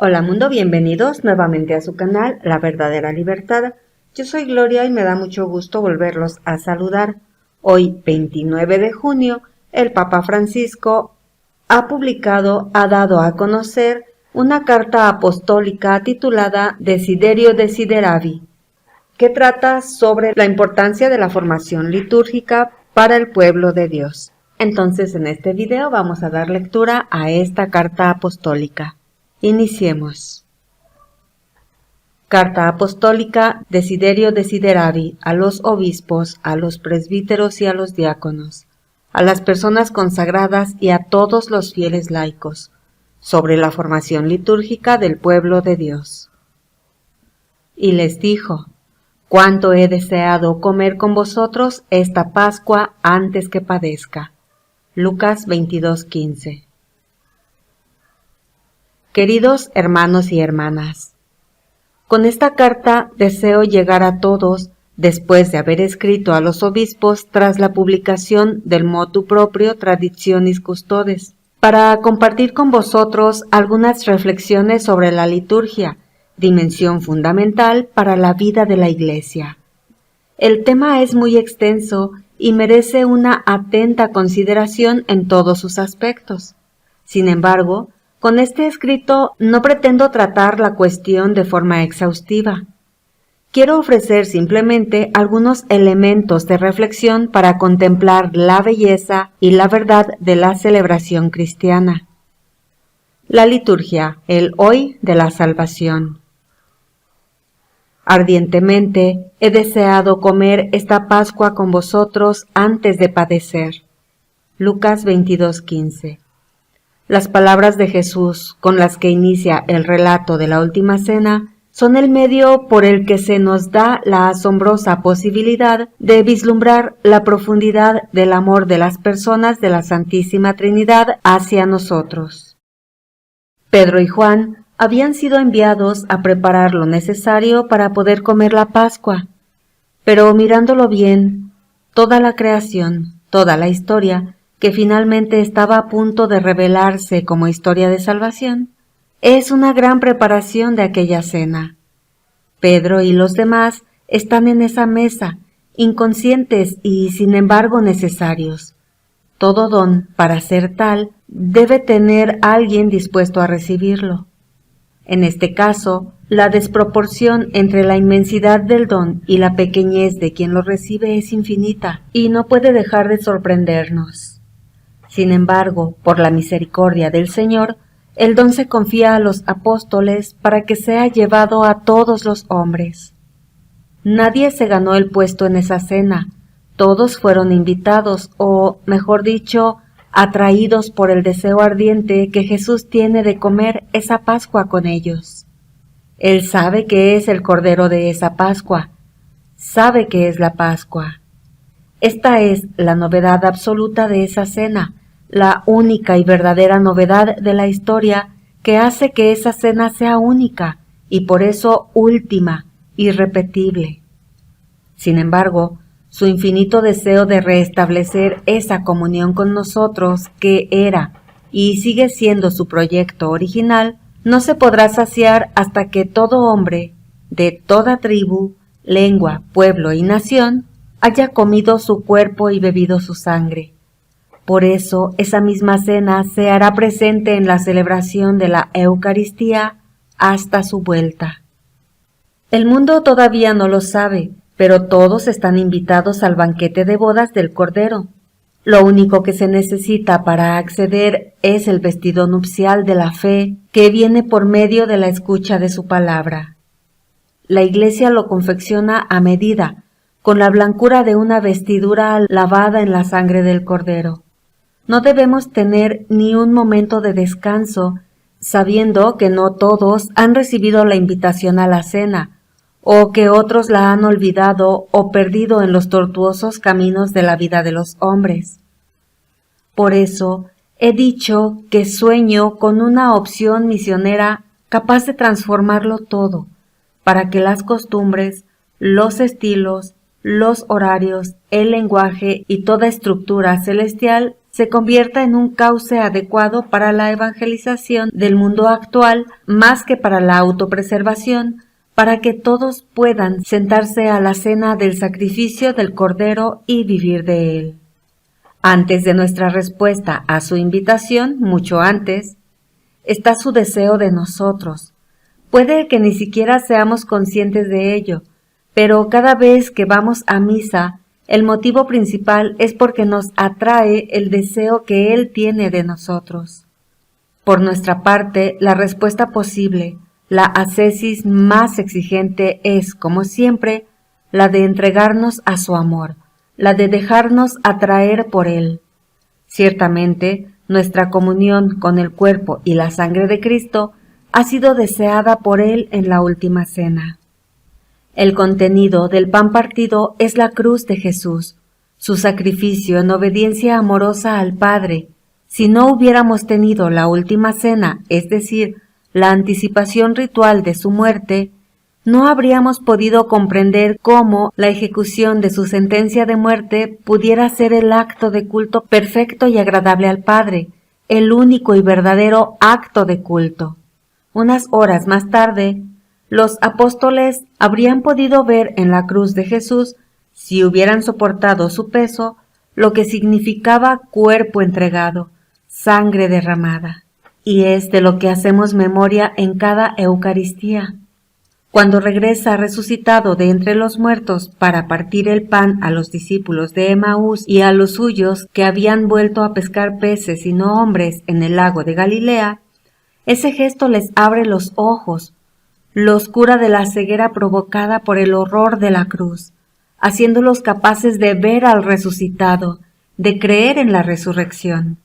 Hola mundo, bienvenidos nuevamente a su canal La Verdadera Libertad. Yo soy Gloria y me da mucho gusto volverlos a saludar. Hoy, 29 de junio, el Papa Francisco ha dado a conocer una carta apostólica titulada Desiderio Desideravi, que trata sobre la importancia de la formación litúrgica para el pueblo de Dios. Entonces, en este video vamos a dar lectura a esta carta apostólica. Iniciemos. Carta apostólica Desiderio Desideravi a los obispos, a los presbíteros y a los diáconos, a las personas consagradas y a todos los fieles laicos, sobre la formación litúrgica del pueblo de Dios. Y les dijo: cuánto he deseado comer con vosotros esta Pascua antes que padezca. Lucas 22:15. Queridos hermanos y hermanas, con esta carta deseo llegar a todos, después de haber escrito a los obispos tras la publicación del motu proprio Traditionis Custodes, para compartir con vosotros algunas reflexiones sobre la liturgia, dimensión fundamental para la vida de la Iglesia. El tema es muy extenso y merece una atenta consideración en todos sus aspectos. Sin embargo, con este escrito no pretendo tratar la cuestión de forma exhaustiva. Quiero ofrecer simplemente algunos elementos de reflexión para contemplar la belleza y la verdad de la celebración cristiana. La liturgia, el hoy de la salvación. Ardientemente he deseado comer esta Pascua con vosotros antes de padecer. Lucas 22:15. Las palabras de Jesús con las que inicia el relato de la Última Cena son el medio por el que se nos da la asombrosa posibilidad de vislumbrar la profundidad del amor de las personas de la Santísima Trinidad hacia nosotros. Pedro y Juan habían sido enviados a preparar lo necesario para poder comer la Pascua, pero mirándolo bien, toda la creación, toda la historia, que finalmente estaba a punto de revelarse como historia de salvación, es una gran preparación de aquella cena. Pedro y los demás están en esa mesa, inconscientes y sin embargo necesarios. Todo don, para ser tal, debe tener alguien dispuesto a recibirlo. En este caso, la desproporción entre la inmensidad del don y la pequeñez de quien lo recibe es infinita y no puede dejar de sorprendernos. Sin embargo, por la misericordia del Señor, el don se confía a los apóstoles para que sea llevado a todos los hombres. Nadie se ganó el puesto en esa cena, todos fueron invitados o, mejor dicho, atraídos por el deseo ardiente que Jesús tiene de comer esa Pascua con ellos. Él sabe que es el Cordero de esa Pascua, sabe que es la Pascua. Esta es la novedad absoluta de esa cena, la única y verdadera novedad de la historia que hace que esa cena sea única y por eso última, irrepetible. Sin embargo, su infinito deseo de restablecer esa comunión con nosotros que era y sigue siendo su proyecto original, no se podrá saciar hasta que todo hombre, de toda tribu, lengua, pueblo y nación, haya comido su cuerpo y bebido su sangre. Por eso, esa misma cena se hará presente en la celebración de la Eucaristía hasta su vuelta. El mundo todavía no lo sabe, pero todos están invitados al banquete de bodas del Cordero. Lo único que se necesita para acceder es el vestido nupcial de la fe que viene por medio de la escucha de su palabra. La Iglesia lo confecciona a medida, con la blancura de una vestidura lavada en la sangre del Cordero. No debemos tener ni un momento de descanso, sabiendo que no todos han recibido la invitación a la cena, o que otros la han olvidado o perdido en los tortuosos caminos de la vida de los hombres. Por eso he dicho que sueño con una opción misionera capaz de transformarlo todo, para que las costumbres, los estilos, los horarios, el lenguaje y toda estructura celestial se convierta en un cauce adecuado para la evangelización del mundo actual más que para la autopreservación, para que todos puedan sentarse a la cena del sacrificio del Cordero y vivir de él. Antes de nuestra respuesta a su invitación, mucho antes, está su deseo de nosotros. Puede que ni siquiera seamos conscientes de ello, pero cada vez que vamos a misa, el motivo principal es porque nos atrae el deseo que Él tiene de nosotros. Por nuestra parte, la respuesta posible, la ascesis más exigente es, como siempre, la de entregarnos a su amor, la de dejarnos atraer por Él. Ciertamente, nuestra comunión con el cuerpo y la sangre de Cristo ha sido deseada por Él en la última cena. El contenido del pan partido es la cruz de Jesús, su sacrificio en obediencia amorosa al Padre. Si no hubiéramos tenido la última cena, es decir, la anticipación ritual de su muerte, no habríamos podido comprender cómo la ejecución de su sentencia de muerte pudiera ser el acto de culto perfecto y agradable al Padre, el único y verdadero acto de culto. Unas horas más tarde, los apóstoles habrían podido ver en la cruz de Jesús, si hubieran soportado su peso, lo que significaba cuerpo entregado, sangre derramada. Y es de lo que hacemos memoria en cada Eucaristía. Cuando regresa resucitado de entre los muertos para partir el pan a los discípulos de Emaús y a los suyos que habían vuelto a pescar peces y no hombres en el lago de Galilea, ese gesto les abre los ojos, los cura de la ceguera provocada por el horror de la cruz, haciéndolos capaces de ver al resucitado, de creer en la resurrección.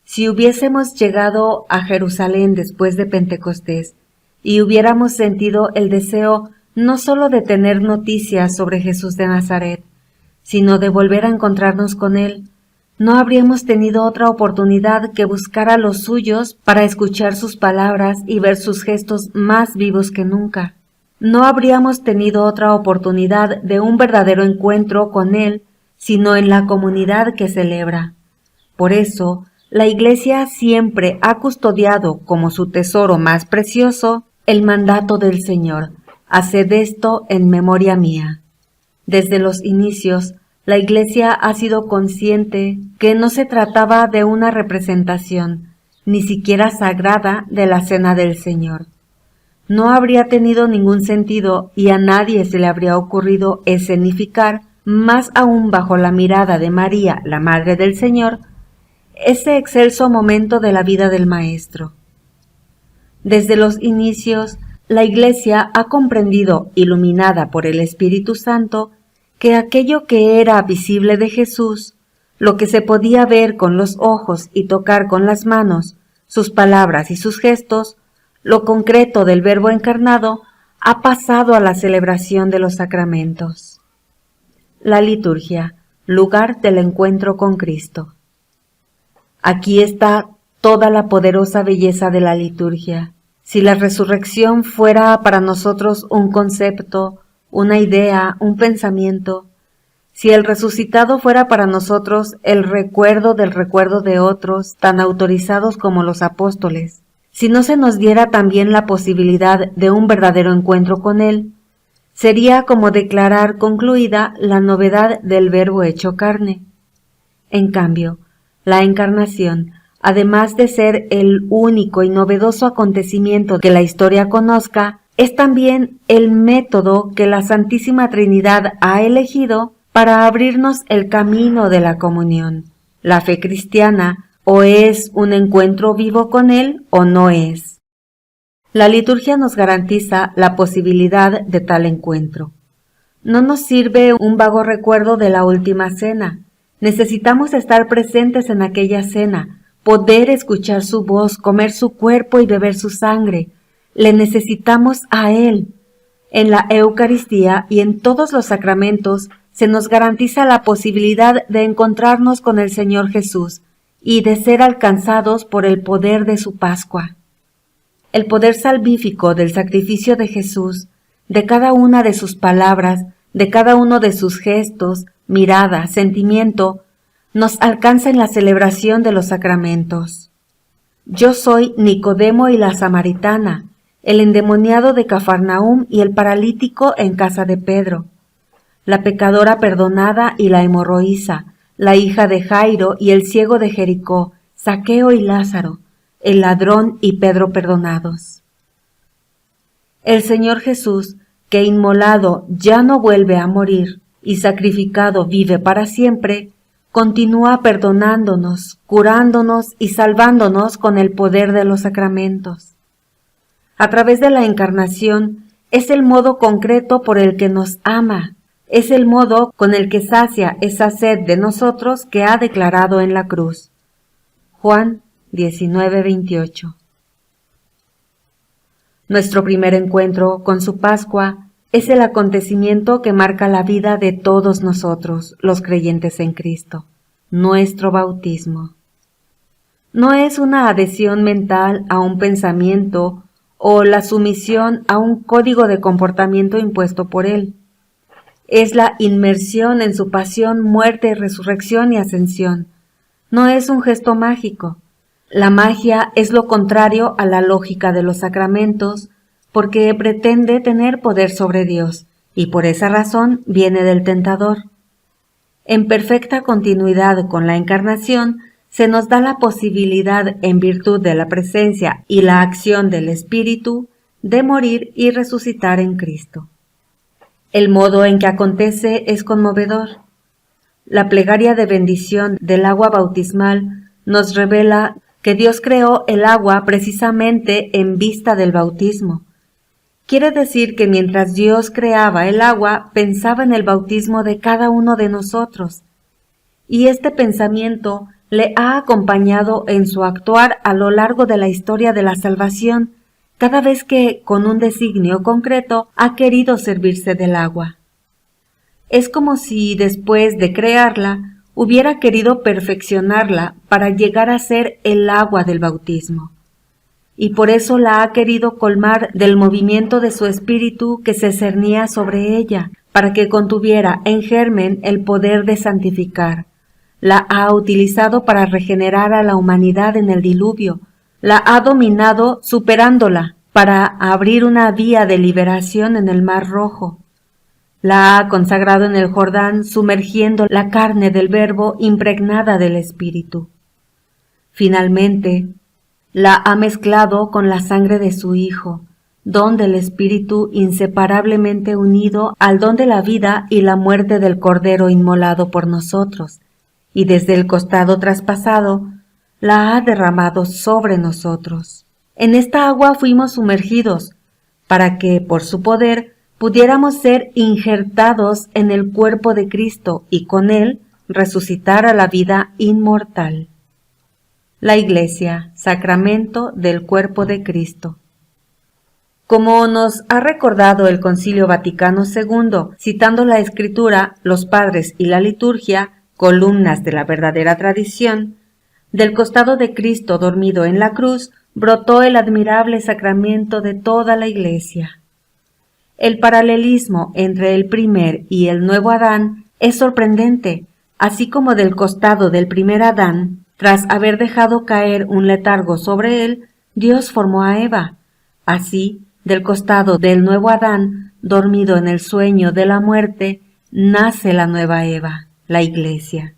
Si hubiésemos llegado a Jerusalén después de Pentecostés y hubiéramos sentido el deseo no sólo de tener noticias sobre Jesús de Nazaret, sino de volver a encontrarnos con Él, no habríamos tenido otra oportunidad que buscar a los suyos para escuchar sus palabras y ver sus gestos más vivos que nunca. No habríamos tenido otra oportunidad de un verdadero encuentro con Él, sino en la comunidad que celebra. Por eso, la Iglesia siempre ha custodiado como su tesoro más precioso el mandato del Señor: haced esto en memoria mía. Desde los inicios, la Iglesia ha sido consciente que no se trataba de una representación, ni siquiera sagrada, de la Cena del Señor. No habría tenido ningún sentido y a nadie se le habría ocurrido escenificar, más aún bajo la mirada de María, la Madre del Señor, ese excelso momento de la vida del Maestro. Desde los inicios, la Iglesia ha comprendido, iluminada por el Espíritu Santo, que aquello que era visible de Jesús, lo que se podía ver con los ojos y tocar con las manos, sus palabras y sus gestos, lo concreto del Verbo encarnado, ha pasado a la celebración de los sacramentos. La liturgia, lugar del encuentro con Cristo. Aquí está toda la poderosa belleza de la liturgia. Si la resurrección fuera para nosotros un concepto, una idea, un pensamiento, si el resucitado fuera para nosotros el recuerdo del recuerdo de otros, tan autorizados como los apóstoles, si no se nos diera también la posibilidad de un verdadero encuentro con Él, sería como declarar concluida la novedad del Verbo hecho carne. En cambio, la encarnación, además de ser el único y novedoso acontecimiento que la historia conozca, es también el método que la Santísima Trinidad ha elegido para abrirnos el camino de la comunión. La fe cristiana o es un encuentro vivo con Él o no es. La liturgia nos garantiza la posibilidad de tal encuentro. No nos sirve un vago recuerdo de la última cena. Necesitamos estar presentes en aquella cena, poder escuchar su voz, comer su cuerpo y beber su sangre. Le necesitamos a Él. En la Eucaristía y en todos los sacramentos se nos garantiza la posibilidad de encontrarnos con el Señor Jesús y de ser alcanzados por el poder de su Pascua. El poder salvífico del sacrificio de Jesús, de cada una de sus palabras, de cada uno de sus gestos, mirada, sentimiento, nos alcanza en la celebración de los sacramentos. Yo soy Nicodemo y la samaritana, el endemoniado de Cafarnaúm y el paralítico en casa de Pedro, la pecadora perdonada y la hemorroísa, la hija de Jairo y el ciego de Jericó, Zaqueo y Lázaro, el ladrón y Pedro perdonados. El Señor Jesús, que inmolado ya no vuelve a morir y sacrificado vive para siempre, continúa perdonándonos, curándonos y salvándonos con el poder de los sacramentos. A través de la encarnación es el modo concreto por el que nos ama, es el modo con el que sacia esa sed de nosotros que ha declarado en la cruz. Juan 19:28. Nuestro primer encuentro con su Pascua es el acontecimiento que marca la vida de todos nosotros, los creyentes en Cristo, nuestro bautismo. No es una adhesión mental a un pensamiento o la sumisión a un código de comportamiento impuesto por Él. Es la inmersión en su pasión, muerte, resurrección y ascensión. No es un gesto mágico. La magia es lo contrario a la lógica de los sacramentos, porque pretende tener poder sobre Dios, y por esa razón viene del tentador. En perfecta continuidad con la encarnación, se nos da la posibilidad, en virtud de la presencia y la acción del Espíritu, de morir y resucitar en Cristo. El modo en que acontece es conmovedor. La plegaria de bendición del agua bautismal nos revela que Dios creó el agua precisamente en vista del bautismo. Quiere decir que mientras Dios creaba el agua, pensaba en el bautismo de cada uno de nosotros, y este pensamiento le ha acompañado en su actuar a lo largo de la historia de la salvación, cada vez que, con un designio concreto, ha querido servirse del agua. Es como si, después de crearla, hubiera querido perfeccionarla para llegar a ser el agua del bautismo. Y por eso la ha querido colmar del movimiento de su espíritu que se cernía sobre ella, para que contuviera en germen el poder de santificar. La ha utilizado para regenerar a la humanidad en el diluvio, la ha dominado superándola para abrir una vía de liberación en el Mar Rojo. La ha consagrado en el Jordán, sumergiendo la carne del Verbo impregnada del Espíritu. Finalmente, la ha mezclado con la sangre de su Hijo, don del Espíritu inseparablemente unido al don de la vida y la muerte del Cordero inmolado por nosotros, y desde el costado traspasado, la ha derramado sobre nosotros. En esta agua fuimos sumergidos, para que, por su poder, pudiéramos ser injertados en el cuerpo de Cristo y con él resucitar a la vida inmortal. La Iglesia, sacramento del cuerpo de Cristo. Como nos ha recordado el Concilio Vaticano II, citando la Escritura, los padres y la liturgia, columnas de la verdadera tradición, del costado de Cristo dormido en la cruz, brotó el admirable sacramento de toda la Iglesia. El paralelismo entre el primer y el nuevo Adán es sorprendente, así como del costado del primer Adán, tras haber dejado caer un letargo sobre él, Dios formó a Eva. Así, del costado del nuevo Adán, dormido en el sueño de la muerte, nace la nueva Eva, la Iglesia.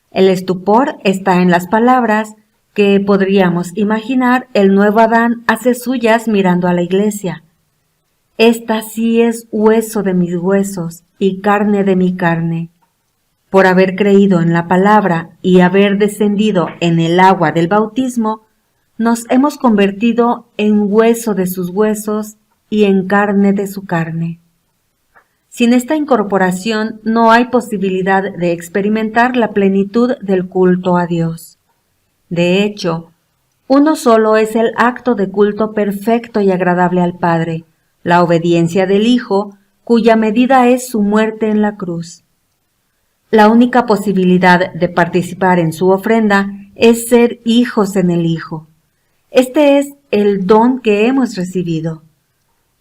El estupor está en las palabras que podríamos imaginar el nuevo Adán hace suyas mirando a la Iglesia. Esta sí es hueso de mis huesos y carne de mi carne. Por haber creído en la palabra y haber descendido en el agua del bautismo, nos hemos convertido en hueso de sus huesos y en carne de su carne. Sin esta incorporación no hay posibilidad de experimentar la plenitud del culto a Dios. De hecho, uno solo es el acto de culto perfecto y agradable al Padre, la obediencia del Hijo, cuya medida es su muerte en la cruz. La única posibilidad de participar en su ofrenda es ser hijos en el Hijo. Este es el don que hemos recibido.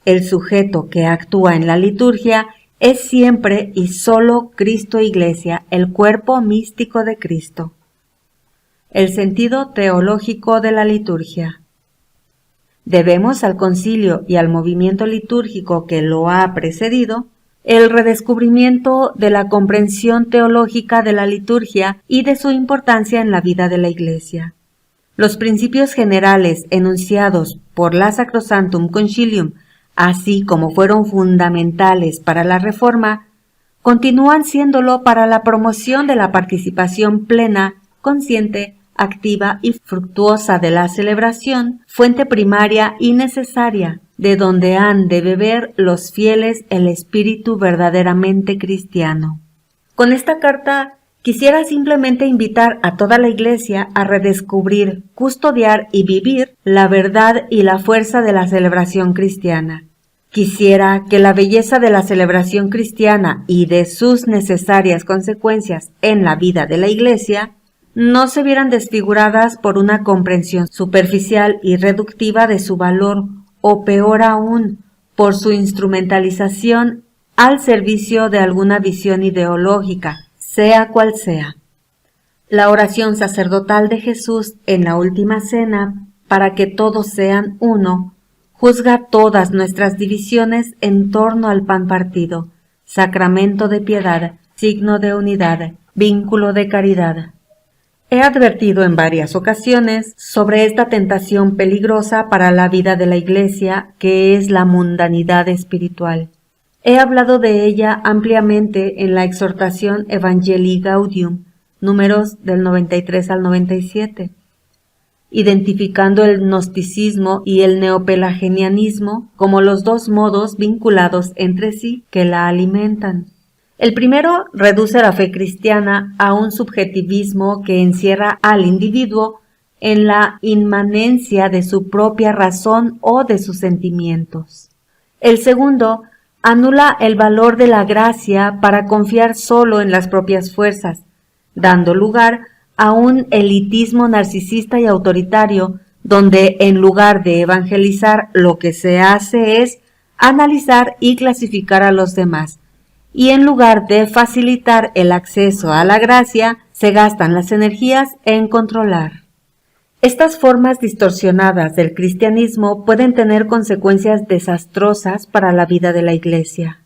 El sujeto que actúa en la liturgia es siempre y solo Cristo Iglesia, el cuerpo místico de Cristo. El sentido teológico de la liturgia. Debemos al concilio y al movimiento litúrgico que lo ha precedido el redescubrimiento de la comprensión teológica de la liturgia y de su importancia en la vida de la Iglesia. Los principios generales enunciados por la Sacrosanctum Concilium, así como fueron fundamentales para la Reforma, continúan siéndolo para la promoción de la participación plena, consciente, activa y fructuosa de la celebración, fuente primaria y necesaria, de donde han de beber los fieles el espíritu verdaderamente cristiano. Con esta carta quisiera simplemente invitar a toda la Iglesia a redescubrir, custodiar y vivir la verdad y la fuerza de la celebración cristiana. Quisiera que la belleza de la celebración cristiana y de sus necesarias consecuencias en la vida de la Iglesia no se vieran desfiguradas por una comprensión superficial y reductiva de su valor, o peor aún, por su instrumentalización al servicio de alguna visión ideológica, sea cual sea. La oración sacerdotal de Jesús en la última cena, para que todos sean uno, juzga todas nuestras divisiones en torno al pan partido, sacramento de piedad, signo de unidad, vínculo de caridad. He advertido en varias ocasiones sobre esta tentación peligrosa para la vida de la Iglesia, que es la mundanidad espiritual. He hablado de ella ampliamente en la exhortación Evangelii Gaudium, números del 93 al 97, identificando el gnosticismo y el neopelagianismo como los dos modos vinculados entre sí que la alimentan. El primero reduce la fe cristiana a un subjetivismo que encierra al individuo en la inmanencia de su propia razón o de sus sentimientos. El segundo anula el valor de la gracia para confiar solo en las propias fuerzas, dando lugar a un elitismo narcisista y autoritario, donde en lugar de evangelizar lo que se hace es analizar y clasificar a los demás, y en lugar de facilitar el acceso a la gracia, se gastan las energías en controlar. Estas formas distorsionadas del cristianismo pueden tener consecuencias desastrosas para la vida de la Iglesia.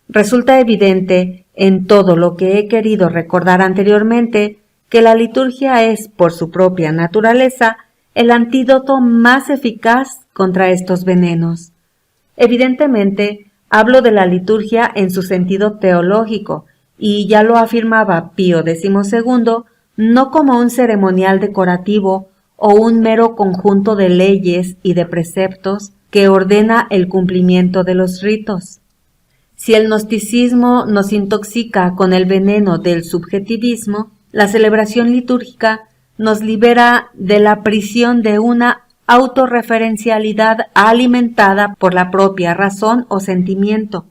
Resulta evidente, en todo lo que he querido recordar anteriormente, que la liturgia es, por su propia naturaleza, el antídoto más eficaz contra estos venenos. Evidentemente, hablo de la liturgia en su sentido teológico, y ya lo afirmaba Pío XII, no como un ceremonial decorativo o un mero conjunto de leyes y de preceptos que ordena el cumplimiento de los ritos. Si el gnosticismo nos intoxica con el veneno del subjetivismo, la celebración litúrgica nos libera de la prisión de una autorreferencialidad alimentada por la propia razón o sentimiento.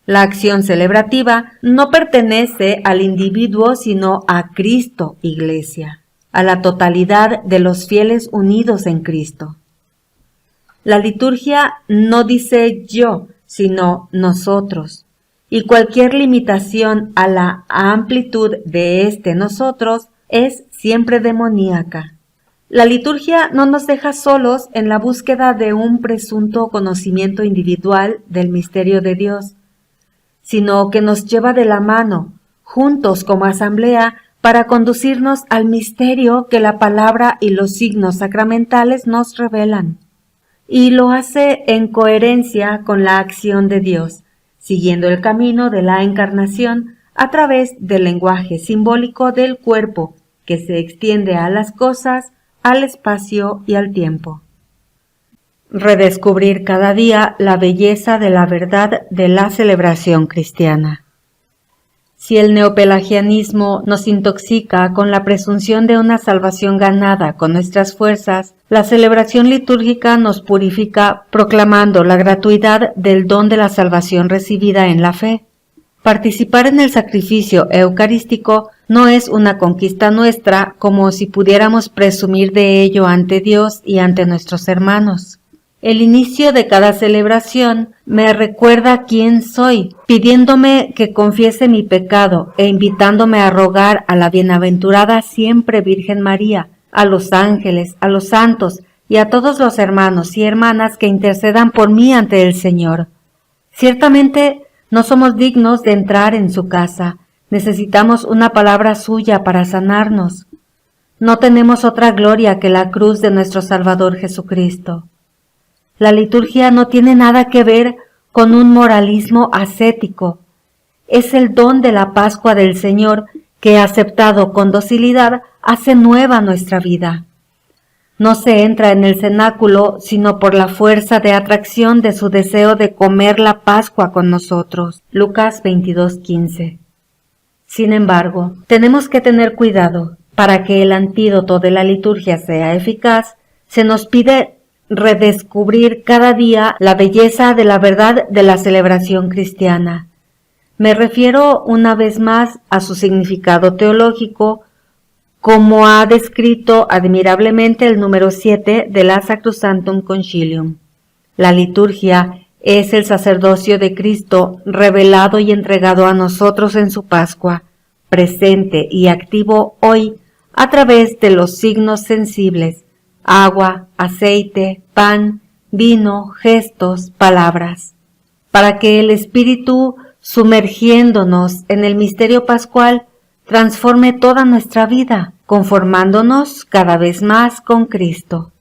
La acción celebrativa no pertenece al individuo sino a Cristo Iglesia, a la totalidad de los fieles unidos en Cristo. La liturgia no dice yo, sino nosotros, y cualquier limitación a la amplitud de este nosotros es siempre demoníaca. La liturgia no nos deja solos en la búsqueda de un presunto conocimiento individual del misterio de Dios, sino que nos lleva de la mano, juntos como asamblea, para conducirnos al misterio que la palabra y los signos sacramentales nos revelan. Y lo hace en coherencia con la acción de Dios, siguiendo el camino de la encarnación a través del lenguaje simbólico del cuerpo, que se extiende a las cosas, al espacio y al tiempo. Redescubrir cada día la belleza de la verdad de la celebración cristiana. Si el neopelagianismo nos intoxica con la presunción de una salvación ganada con nuestras fuerzas, la celebración litúrgica nos purifica proclamando la gratuidad del don de la salvación recibida en la fe. Participar en el sacrificio eucarístico no es una conquista nuestra como si pudiéramos presumir de ello ante Dios y ante nuestros hermanos. El inicio de cada celebración me recuerda quién soy, pidiéndome que confiese mi pecado e invitándome a rogar a la bienaventurada siempre Virgen María, a los ángeles, a los santos y a todos los hermanos y hermanas que intercedan por mí ante el Señor. Ciertamente no somos dignos de entrar en su casa. Necesitamos una palabra suya para sanarnos. No tenemos otra gloria que la cruz de nuestro Salvador Jesucristo. La liturgia no tiene nada que ver con un moralismo ascético. Es el don de la Pascua del Señor que, aceptado con docilidad, hace nueva nuestra vida. No se entra en el cenáculo sino por la fuerza de atracción de su deseo de comer la Pascua con nosotros. Lucas 22:15. Sin embargo, tenemos que tener cuidado. Para que el antídoto de la liturgia sea eficaz, se nos pide redescubrir cada día la belleza de la verdad de la celebración cristiana. Me refiero una vez más a su significado teológico, como ha descrito admirablemente el número 7 de la Sacrosanctum Concilium. La liturgia es el sacerdocio de Cristo revelado y entregado a nosotros en su Pascua, presente y activo hoy a través de los signos sensibles: agua, aceite, pan, vino, gestos, palabras, para que el Espíritu, sumergiéndonos en el misterio pascual, transforme toda nuestra vida, conformándonos cada vez más con Cristo.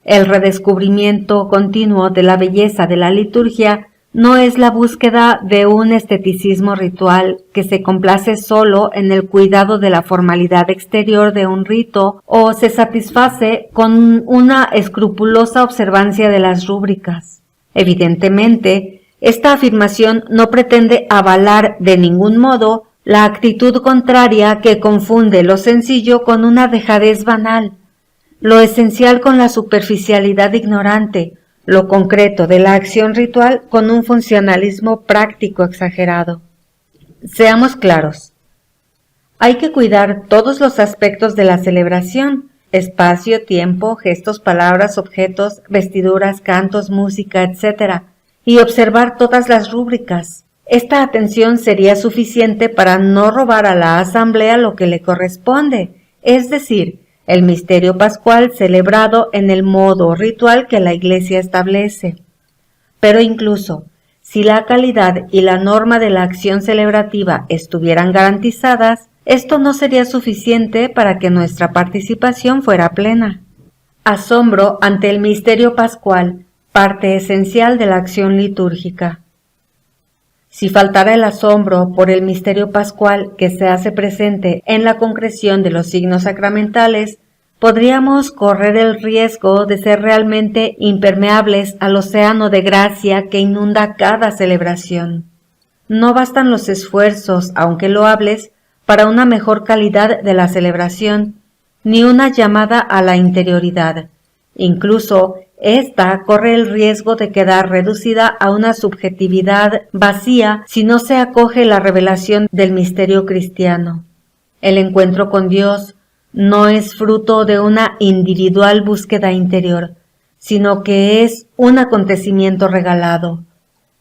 El redescubrimiento continuo de la belleza de la liturgia no es la búsqueda de un esteticismo ritual que se complace solo en el cuidado de la formalidad exterior de un rito o se satisface con una escrupulosa observancia de las rúbricas. Evidentemente, esta afirmación no pretende avalar de ningún modo la actitud contraria que confunde lo sencillo con una dejadez banal, lo esencial con la superficialidad ignorante, lo concreto de la acción ritual con un funcionalismo práctico exagerado. Seamos claros. Hay que cuidar todos los aspectos de la celebración: espacio, tiempo, gestos, palabras, objetos, vestiduras, cantos, música, etc., y observar todas las rúbricas. Esta atención sería suficiente para no robar a la asamblea lo que le corresponde, es decir, el misterio pascual celebrado en el modo ritual que la Iglesia establece. Pero incluso si la calidad y la norma de la acción celebrativa estuvieran garantizadas, esto no sería suficiente para que nuestra participación fuera plena. Asombro ante el misterio pascual, parte esencial de la acción litúrgica. Si faltara el asombro por el misterio pascual que se hace presente en la concreción de los signos sacramentales, podríamos correr el riesgo de ser realmente impermeables al océano de gracia que inunda cada celebración. No bastan los esfuerzos, aunque loables, para una mejor calidad de la celebración, ni una llamada a la interioridad. Incluso esta corre el riesgo de quedar reducida a una subjetividad vacía si no se acoge la revelación del misterio cristiano. El encuentro con Dios no es fruto de una individual búsqueda interior, sino que es un acontecimiento regalado.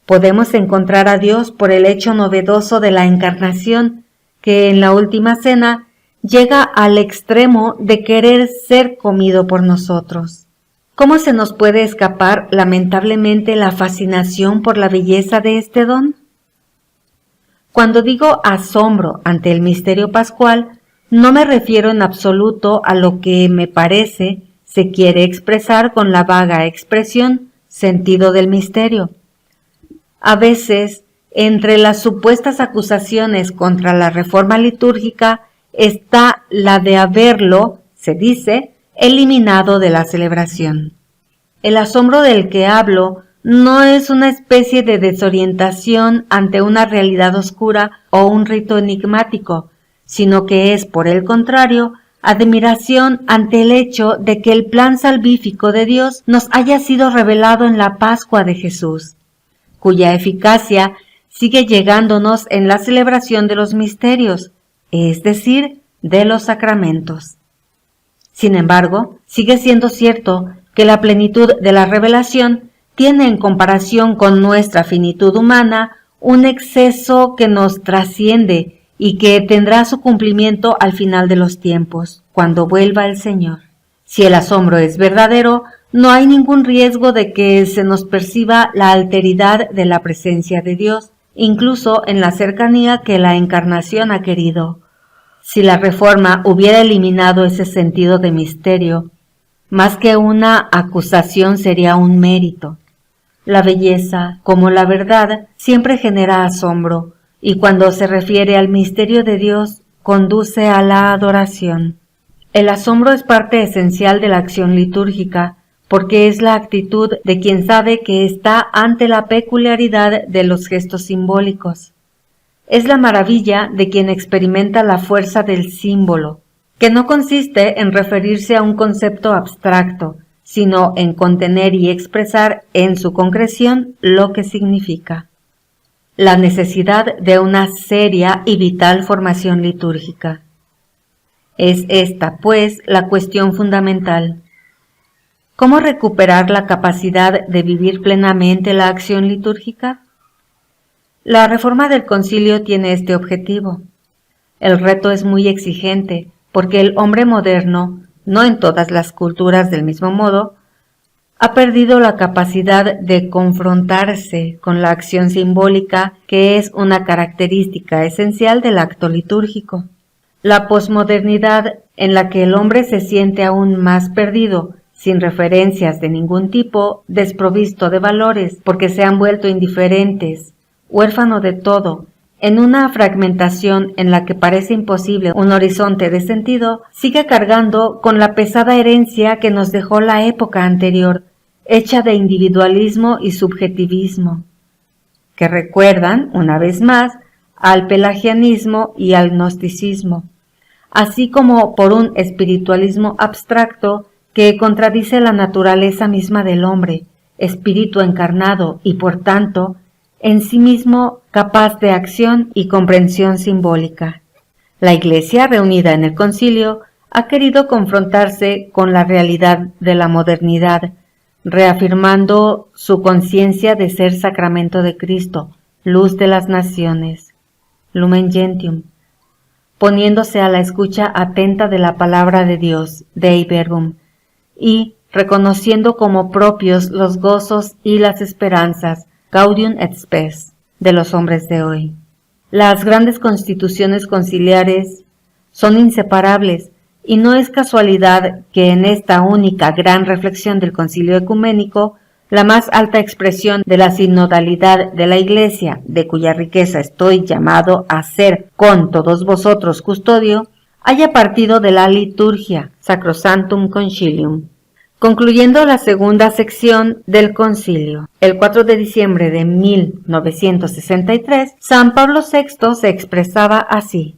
Podemos encontrar a Dios por el hecho novedoso de la encarnación, que en la última cena llega al extremo de querer ser comido por nosotros. ¿Cómo se nos puede escapar lamentablemente la fascinación por la belleza de este don? Cuando digo asombro ante el misterio pascual, no me refiero en absoluto a lo que me parece se quiere expresar con la vaga expresión sentido del misterio. A veces, entre las supuestas acusaciones contra la reforma litúrgica está la de haberlo, se dice, eliminado de la celebración. El asombro del que hablo no es una especie de desorientación ante una realidad oscura o un rito enigmático, sino que es, por el contrario, admiración ante el hecho de que el plan salvífico de Dios nos haya sido revelado en la Pascua de Jesús, cuya eficacia sigue llegándonos en la celebración de los misterios, es decir, de los sacramentos. Sin embargo, sigue siendo cierto que la plenitud de la revelación tiene en comparación con nuestra finitud humana un exceso que nos trasciende y que tendrá su cumplimiento al final de los tiempos, cuando vuelva el Señor. Si el asombro es verdadero, no hay ningún riesgo de que se nos perciba la alteridad de la presencia de Dios, incluso en la cercanía que la Encarnación ha querido. Si la Reforma hubiera eliminado ese sentido de misterio, más que una acusación sería un mérito. La belleza, como la verdad, siempre genera asombro, y cuando se refiere al misterio de Dios, conduce a la adoración. El asombro es parte esencial de la acción litúrgica, porque es la actitud de quien sabe que está ante la peculiaridad de los gestos simbólicos. Es la maravilla de quien experimenta la fuerza del símbolo, que no consiste en referirse a un concepto abstracto, sino en contener y expresar en su concreción lo que significa. La necesidad de una seria y vital formación litúrgica. Es esta, pues, la cuestión fundamental. ¿Cómo recuperar la capacidad de vivir plenamente la acción litúrgica? La reforma del concilio tiene este objetivo. El reto es muy exigente, porque el hombre moderno, no en todas las culturas del mismo modo, ha perdido la capacidad de confrontarse con la acción simbólica, que es una característica esencial del acto litúrgico. La posmodernidad, en la que el hombre se siente aún más perdido, sin referencias de ningún tipo, desprovisto de valores, porque se han vuelto indiferentes, huérfano de todo, en una fragmentación en la que parece imposible un horizonte de sentido, sigue cargando con la pesada herencia que nos dejó la época anterior, hecha de individualismo y subjetivismo, que recuerdan, una vez más, al pelagianismo y al gnosticismo, así como por un espiritualismo abstracto que contradice la naturaleza misma del hombre, espíritu encarnado y, por tanto, en sí mismo capaz de acción y comprensión simbólica. La Iglesia, reunida en el concilio, ha querido confrontarse con la realidad de la modernidad, reafirmando su conciencia de ser sacramento de Cristo, luz de las naciones, Lumen Gentium, poniéndose a la escucha atenta de la palabra de Dios, Dei Verbum, y reconociendo como propios los gozos y las esperanzas, Gaudium et Spes, de los hombres de hoy. Las grandes constituciones conciliares son inseparables, y no es casualidad que en esta única gran reflexión del Concilio Ecuménico, la más alta expresión de la sinodalidad de la Iglesia, de cuya riqueza estoy llamado a ser con todos vosotros custodio, haya partido de la liturgia, Sacrosanctum Concilium. Concluyendo la segunda sección del concilio, el 4 de diciembre de 1963, San Pablo VI se expresaba así: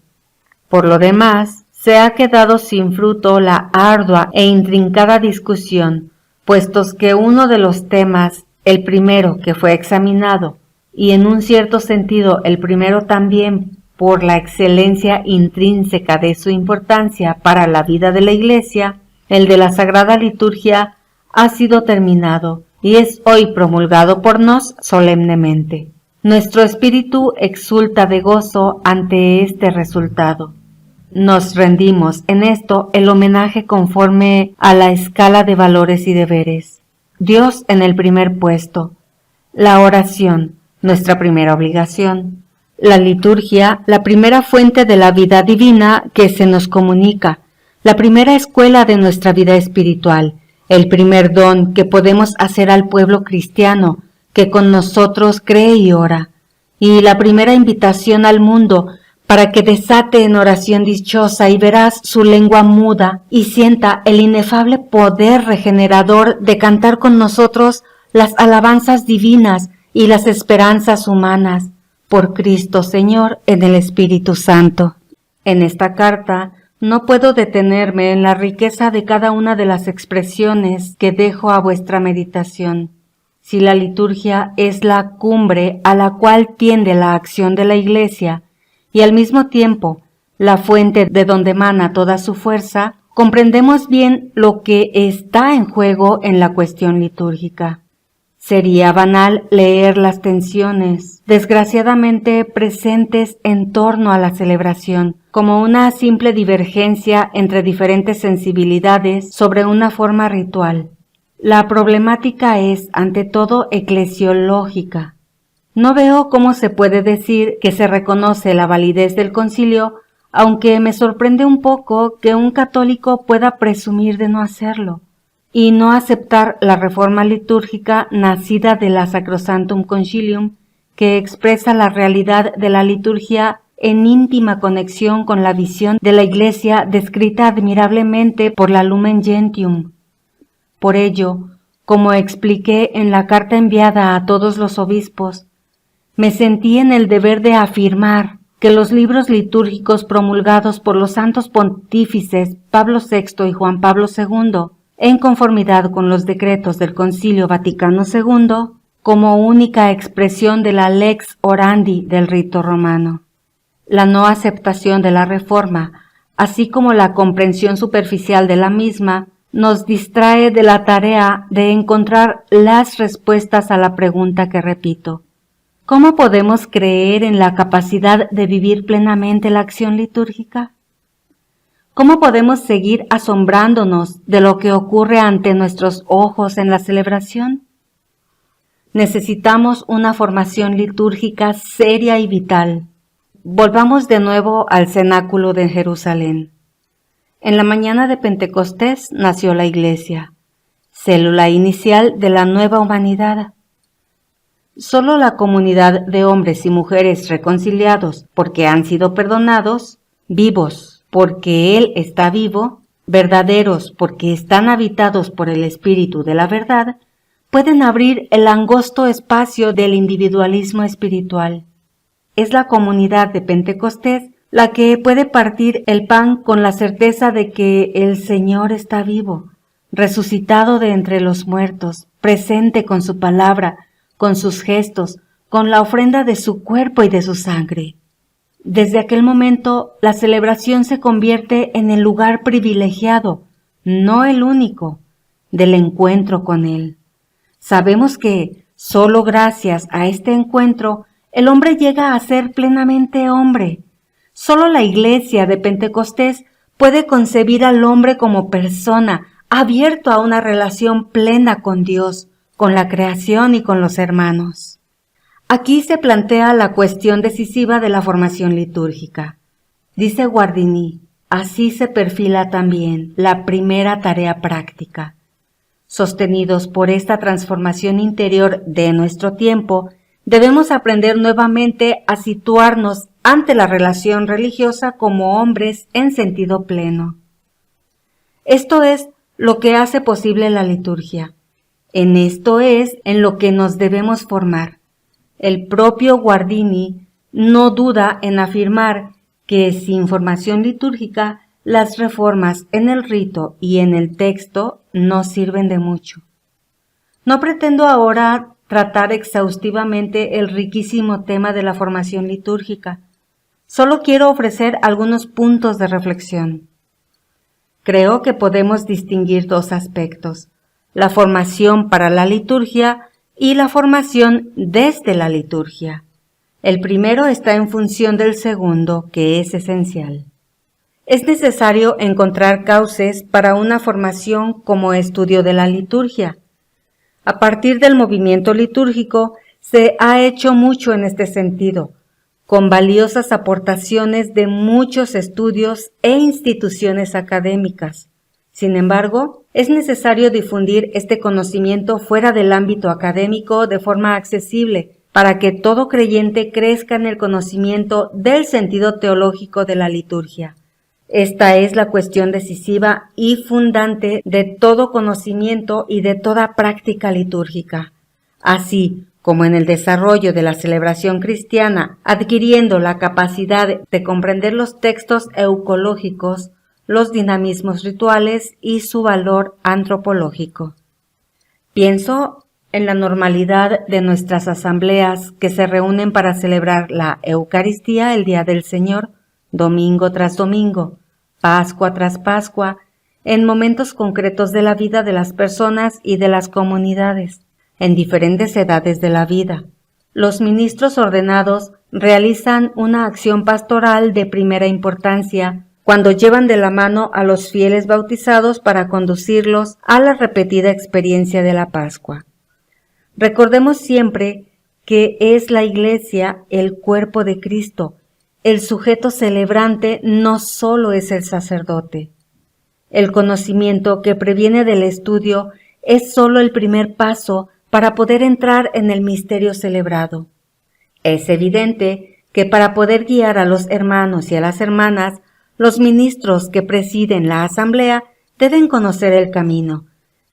por lo demás, se ha quedado sin fruto la ardua e intrincada discusión, puestos que uno de los temas, el primero que fue examinado, y en un cierto sentido el primero también, por la excelencia intrínseca de su importancia para la vida de la Iglesia, el de la Sagrada Liturgia, ha sido terminado y es hoy promulgado por nos solemnemente. Nuestro espíritu exulta de gozo ante este resultado. Nos rendimos en esto el homenaje conforme a la escala de valores y deberes. Dios en el primer puesto, la oración, nuestra primera obligación, la liturgia, la primera fuente de la vida divina que se nos comunica, la primera escuela de nuestra vida espiritual, el primer don que podemos hacer al pueblo cristiano que con nosotros cree y ora, y la primera invitación al mundo para que desate en oración dichosa y veraz su lengua muda y sienta el inefable poder regenerador de cantar con nosotros las alabanzas divinas y las esperanzas humanas, por Cristo Señor en el Espíritu Santo. En esta carta no puedo detenerme en la riqueza de cada una de las expresiones que dejo a vuestra meditación. Si la liturgia es la cumbre a la cual tiende la acción de la Iglesia, y al mismo tiempo la fuente de donde emana toda su fuerza, comprendemos bien lo que está en juego en la cuestión litúrgica. Sería banal leer las tensiones, desgraciadamente presentes en torno a la celebración, como una simple divergencia entre diferentes sensibilidades sobre una forma ritual. La problemática es, ante todo, eclesiológica. No veo cómo se puede decir que se reconoce la validez del concilio, aunque me sorprende un poco que un católico pueda presumir de no hacerlo y no aceptar la reforma litúrgica nacida de la Sacrosanctum Concilium, que expresa la realidad de la liturgia en íntima conexión con la visión de la Iglesia descrita admirablemente por la Lumen Gentium. Por ello, como expliqué en la carta enviada a todos los obispos, me sentí en el deber de afirmar que los libros litúrgicos promulgados por los santos pontífices Pablo VI y Juan Pablo II, en conformidad con los decretos del Concilio Vaticano II, como única expresión de la lex orandi del rito romano. La no aceptación de la reforma, así como la comprensión superficial de la misma, nos distrae de la tarea de encontrar las respuestas a la pregunta que repito: ¿cómo podemos creer en la capacidad de vivir plenamente la acción litúrgica? ¿Cómo podemos seguir asombrándonos de lo que ocurre ante nuestros ojos en la celebración? Necesitamos una formación litúrgica seria y vital. Volvamos de nuevo al cenáculo de Jerusalén. En la mañana de Pentecostés nació la Iglesia, célula inicial de la nueva humanidad. Solo la comunidad de hombres y mujeres reconciliados porque han sido perdonados, vivos porque Él está vivo, verdaderos porque están habitados por el Espíritu de la verdad, pueden abrir el angosto espacio del individualismo espiritual. Es la comunidad de Pentecostés la que puede partir el pan con la certeza de que el Señor está vivo, resucitado de entre los muertos, presente con su palabra, con sus gestos, con la ofrenda de su cuerpo y de su sangre. Desde aquel momento, la celebración se convierte en el lugar privilegiado, no el único, del encuentro con Él. Sabemos que, solo gracias a este encuentro, el hombre llega a ser plenamente hombre. Solo la Iglesia de Pentecostés puede concebir al hombre como persona, abierto a una relación plena con Dios, con la creación y con los hermanos. Aquí se plantea la cuestión decisiva de la formación litúrgica. Dice Guardini, así se perfila también la primera tarea práctica. Sostenidos por esta transformación interior de nuestro tiempo, debemos aprender nuevamente a situarnos ante la relación religiosa como hombres en sentido pleno. Esto es lo que hace posible la liturgia. En esto es en lo que nos debemos formar. El propio Guardini no duda en afirmar que sin formación litúrgica las reformas en el rito y en el texto no sirven de mucho. No pretendo ahora tratar exhaustivamente el riquísimo tema de la formación litúrgica. Solo quiero ofrecer algunos puntos de reflexión. Creo que podemos distinguir dos aspectos: la formación para la liturgia y la formación desde la liturgia. El primero está en función del segundo, que es esencial. Es necesario encontrar cauces para una formación como estudio de la liturgia. A partir del movimiento litúrgico se ha hecho mucho en este sentido, con valiosas aportaciones de muchos estudios e instituciones académicas. Sin embargo, es necesario difundir este conocimiento fuera del ámbito académico de forma accesible, para que todo creyente crezca en el conocimiento del sentido teológico de la liturgia. Esta es la cuestión decisiva y fundante de todo conocimiento y de toda práctica litúrgica. Así como en el desarrollo de la celebración cristiana, adquiriendo la capacidad de comprender los textos eucológicos, los dinamismos rituales y su valor antropológico. Pienso en la normalidad de nuestras asambleas que se reúnen para celebrar la Eucaristía el Día del Señor, domingo tras domingo, Pascua tras Pascua, en momentos concretos de la vida de las personas y de las comunidades. en diferentes edades de la vida. Los ministros ordenados realizan una acción pastoral de primera importancia cuando llevan de la mano a los fieles bautizados para conducirlos a la repetida experiencia de la Pascua. Recordemos siempre que es la Iglesia el cuerpo de Cristo. El sujeto celebrante no solo es el sacerdote. El conocimiento que previene del estudio es solo el primer paso para poder entrar en el misterio celebrado. Es evidente que para poder guiar a los hermanos y a las hermanas, los ministros que presiden la asamblea deben conocer el camino,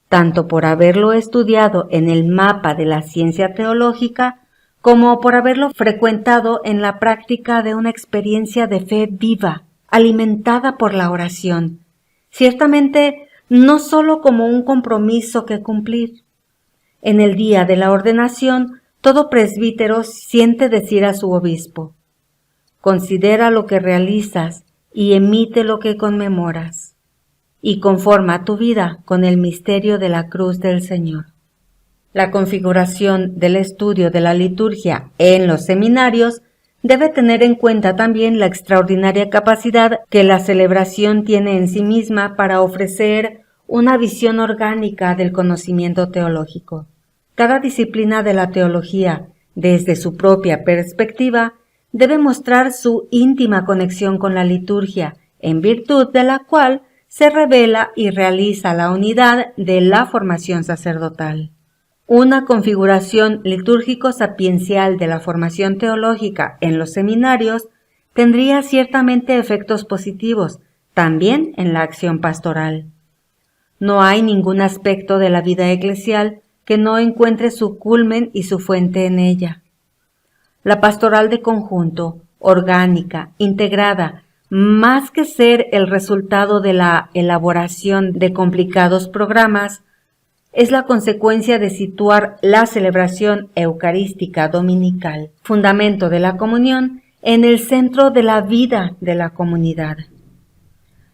tanto por haberlo estudiado en el mapa de la ciencia teológica, como por haberlo frecuentado en la práctica de una experiencia de fe viva, alimentada por la oración, ciertamente no solo como un compromiso que cumplir. En el día de la ordenación, todo presbítero siente decir a su obispo: considera lo que realizas y emite lo que conmemoras, y conforma tu vida con el misterio de la cruz del Señor. La configuración del estudio de la liturgia en los seminarios debe tener en cuenta también la extraordinaria capacidad que la celebración tiene en sí misma para ofrecer una visión orgánica del conocimiento teológico. Cada disciplina de la teología, desde su propia perspectiva, debe mostrar su íntima conexión con la liturgia, en virtud de la cual se revela y realiza la unidad de la formación sacerdotal. Una configuración litúrgico-sapiencial de la formación teológica en los seminarios tendría ciertamente efectos positivos, también en la acción pastoral. No hay ningún aspecto de la vida eclesial que no encuentre su culmen y su fuente en ella. La pastoral de conjunto, orgánica, integrada, más que ser el resultado de la elaboración de complicados programas, es la consecuencia de situar la celebración eucarística dominical, fundamento de la comunión, en el centro de la vida de la comunidad.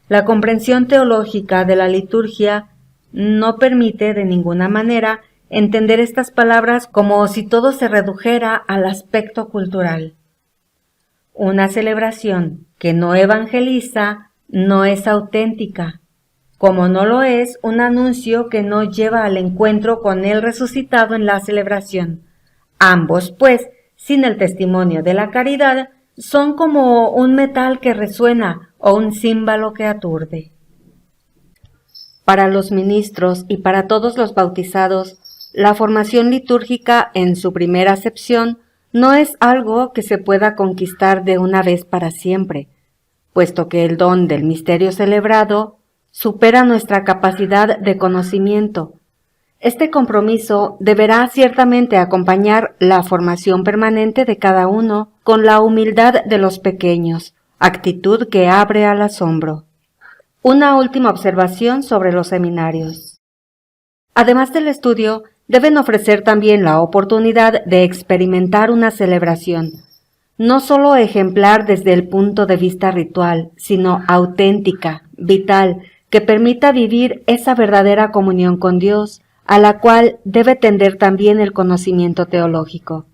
La comprensión teológica de la liturgia no permite de ninguna manera entender estas palabras como si todo se redujera al aspecto cultural. Una celebración que no evangeliza no es auténtica, como no lo es un anuncio que no lleva al encuentro con el resucitado en la celebración. Ambos, pues, sin el testimonio de la caridad, son como un metal que resuena o un címbalo que aturde. Para los ministros y para todos los bautizados, la formación litúrgica en su primera acepción no es algo que se pueda conquistar de una vez para siempre, puesto que el don del misterio celebrado supera nuestra capacidad de conocimiento. Este compromiso deberá ciertamente acompañar la formación permanente de cada uno con la humildad de los pequeños, actitud que abre al asombro. Una última observación sobre los seminarios. Además del estudio, deben ofrecer también la oportunidad de experimentar una celebración, no solo ejemplar desde el punto de vista ritual, sino auténtica, vital, que permita vivir esa verdadera comunión con Dios, a la cual debe tender también el conocimiento teológico.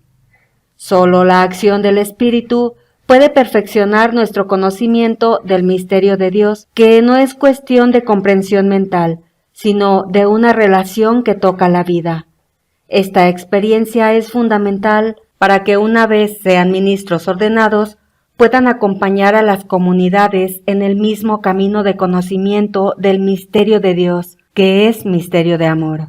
Solo la acción del Espíritu puede perfeccionar nuestro conocimiento del misterio de Dios, que no es cuestión de comprensión mental, sino de una relación que toca la vida. Esta experiencia es fundamental para que una vez sean ministros ordenados, puedan acompañar a las comunidades en el mismo camino de conocimiento del misterio de Dios, que es misterio de amor.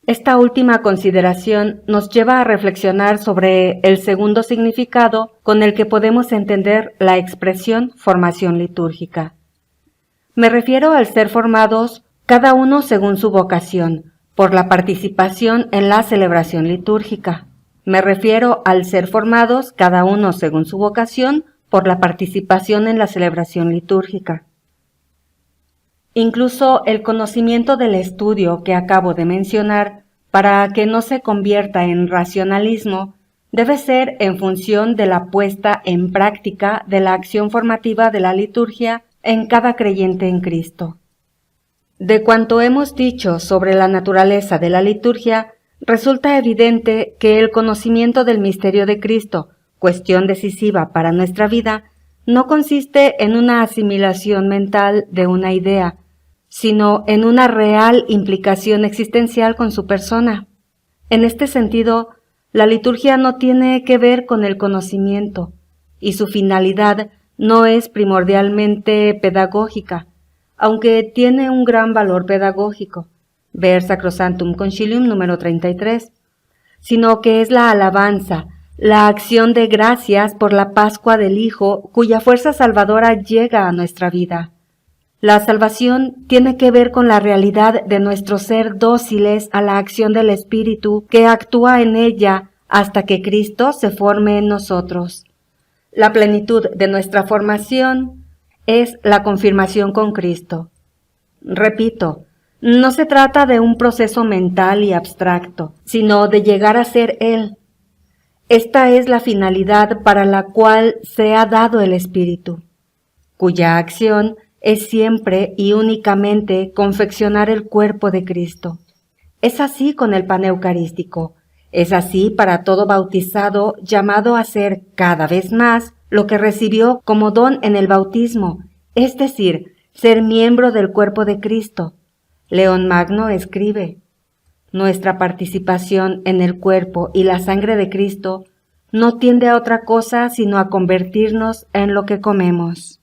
Esta última consideración nos lleva a reflexionar sobre el segundo significado con el que podemos entender la expresión formación litúrgica. Me refiero al ser formados cada uno según su vocación, por la participación en la celebración litúrgica. Me refiero al ser formados cada uno según su vocación, por la participación en la celebración litúrgica. Incluso el conocimiento del estudio que acabo de mencionar, para que no se convierta en racionalismo, debe ser en función de la puesta en práctica de la acción formativa de la liturgia en cada creyente en Cristo. De cuanto hemos dicho sobre la naturaleza de la liturgia, Resulta evidente que el conocimiento del misterio de Cristo, cuestión decisiva para nuestra vida, no consiste en una asimilación mental de una idea, sino en una real implicación existencial con su persona. En este sentido, la liturgia no tiene que ver con el conocimiento, y su finalidad no es primordialmente pedagógica, aunque tiene un gran valor pedagógico, ver Sacrosanctum Concilium número 33, sino que es la alabanza, la acción de gracias por la Pascua del Hijo, cuya fuerza salvadora llega a nuestra vida. La salvación tiene que ver con la realidad de nuestro ser dóciles a la acción del Espíritu que actúa en ella hasta que Cristo se forme en nosotros. La plenitud de nuestra formación es la confirmación con Cristo. Repito, no se trata de un proceso mental y abstracto, sino de llegar a ser Él. Esta es la finalidad para la cual se ha dado el Espíritu, cuya acción es siempre y únicamente confeccionar el cuerpo de Cristo. Es así con el pan eucarístico, es así para todo bautizado llamado a ser cada vez más lo que recibió como don en el bautismo, es decir, ser miembro del cuerpo de Cristo. León Magno escribe: nuestra participación en el cuerpo y la sangre de Cristo no tiende a otra cosa sino a convertirnos en lo que comemos.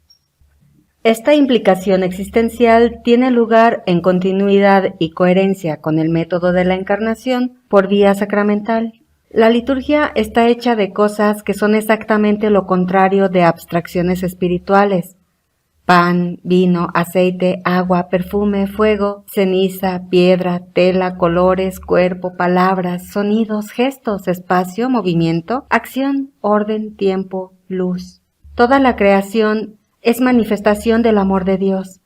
Esta implicación existencial tiene lugar en continuidad y coherencia con el método de la encarnación por vía sacramental. La liturgia está hecha de cosas que son exactamente lo contrario de abstracciones espirituales: pan, vino, aceite, agua, perfume, fuego, ceniza, piedra, tela, colores, cuerpo, palabras, sonidos, gestos, espacio, movimiento, acción, orden, tiempo, luz. Toda la creación es manifestación del amor de Dios,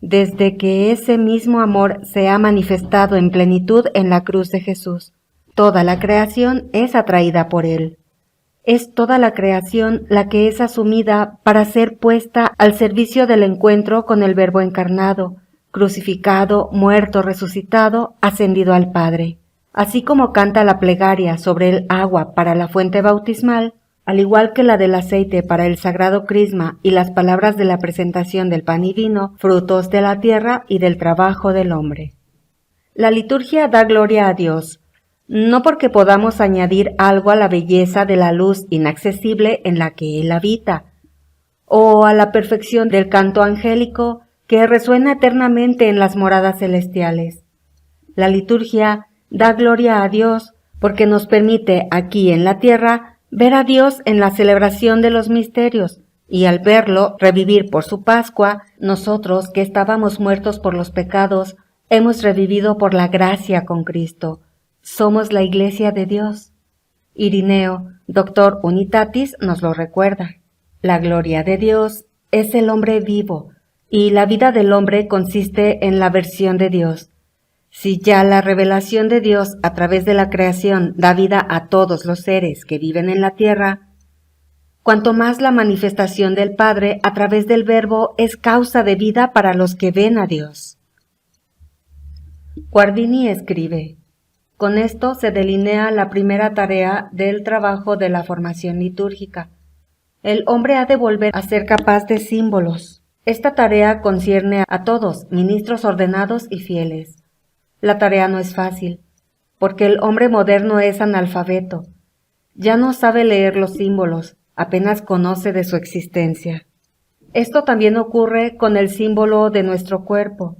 desde que ese mismo amor se ha manifestado en plenitud en la cruz de Jesús. Toda la creación es atraída por Él. Es toda la creación la que es asumida para ser puesta al servicio del encuentro con el Verbo encarnado, crucificado, muerto, resucitado, ascendido al Padre. Así como canta la plegaria sobre el agua para la fuente bautismal, al igual que la del aceite para el sagrado crisma y las palabras de la presentación del pan y vino, frutos de la tierra y del trabajo del hombre. La liturgia da gloria a Dios, no porque podamos añadir algo a la belleza de la luz inaccesible en la que Él habita, o a la perfección del canto angélico que resuena eternamente en las moradas celestiales. La liturgia da gloria a Dios porque nos permite aquí en la tierra ver a Dios en la celebración de los misterios, y al verlo revivir por su Pascua, nosotros que estábamos muertos por los pecados, hemos revivido por la gracia con Cristo. Somos la Iglesia de Dios. Irineo, Doctor Unitatis, nos lo recuerda. La gloria de Dios es el hombre vivo, y la vida del hombre consiste en la versión de Dios. Si ya la revelación de Dios a través de la creación da vida a todos los seres que viven en la tierra, cuanto más la manifestación del Padre a través del Verbo es causa de vida para los que ven a Dios. Guardini escribe: con esto se delinea la primera tarea del trabajo de la formación litúrgica. El hombre ha de volver a ser capaz de símbolos. Esta tarea concierne a todos, ministros ordenados y fieles. La tarea no es fácil, porque el hombre moderno es analfabeto. Ya no sabe leer los símbolos, apenas conoce de su existencia. Esto también ocurre con el símbolo de nuestro cuerpo.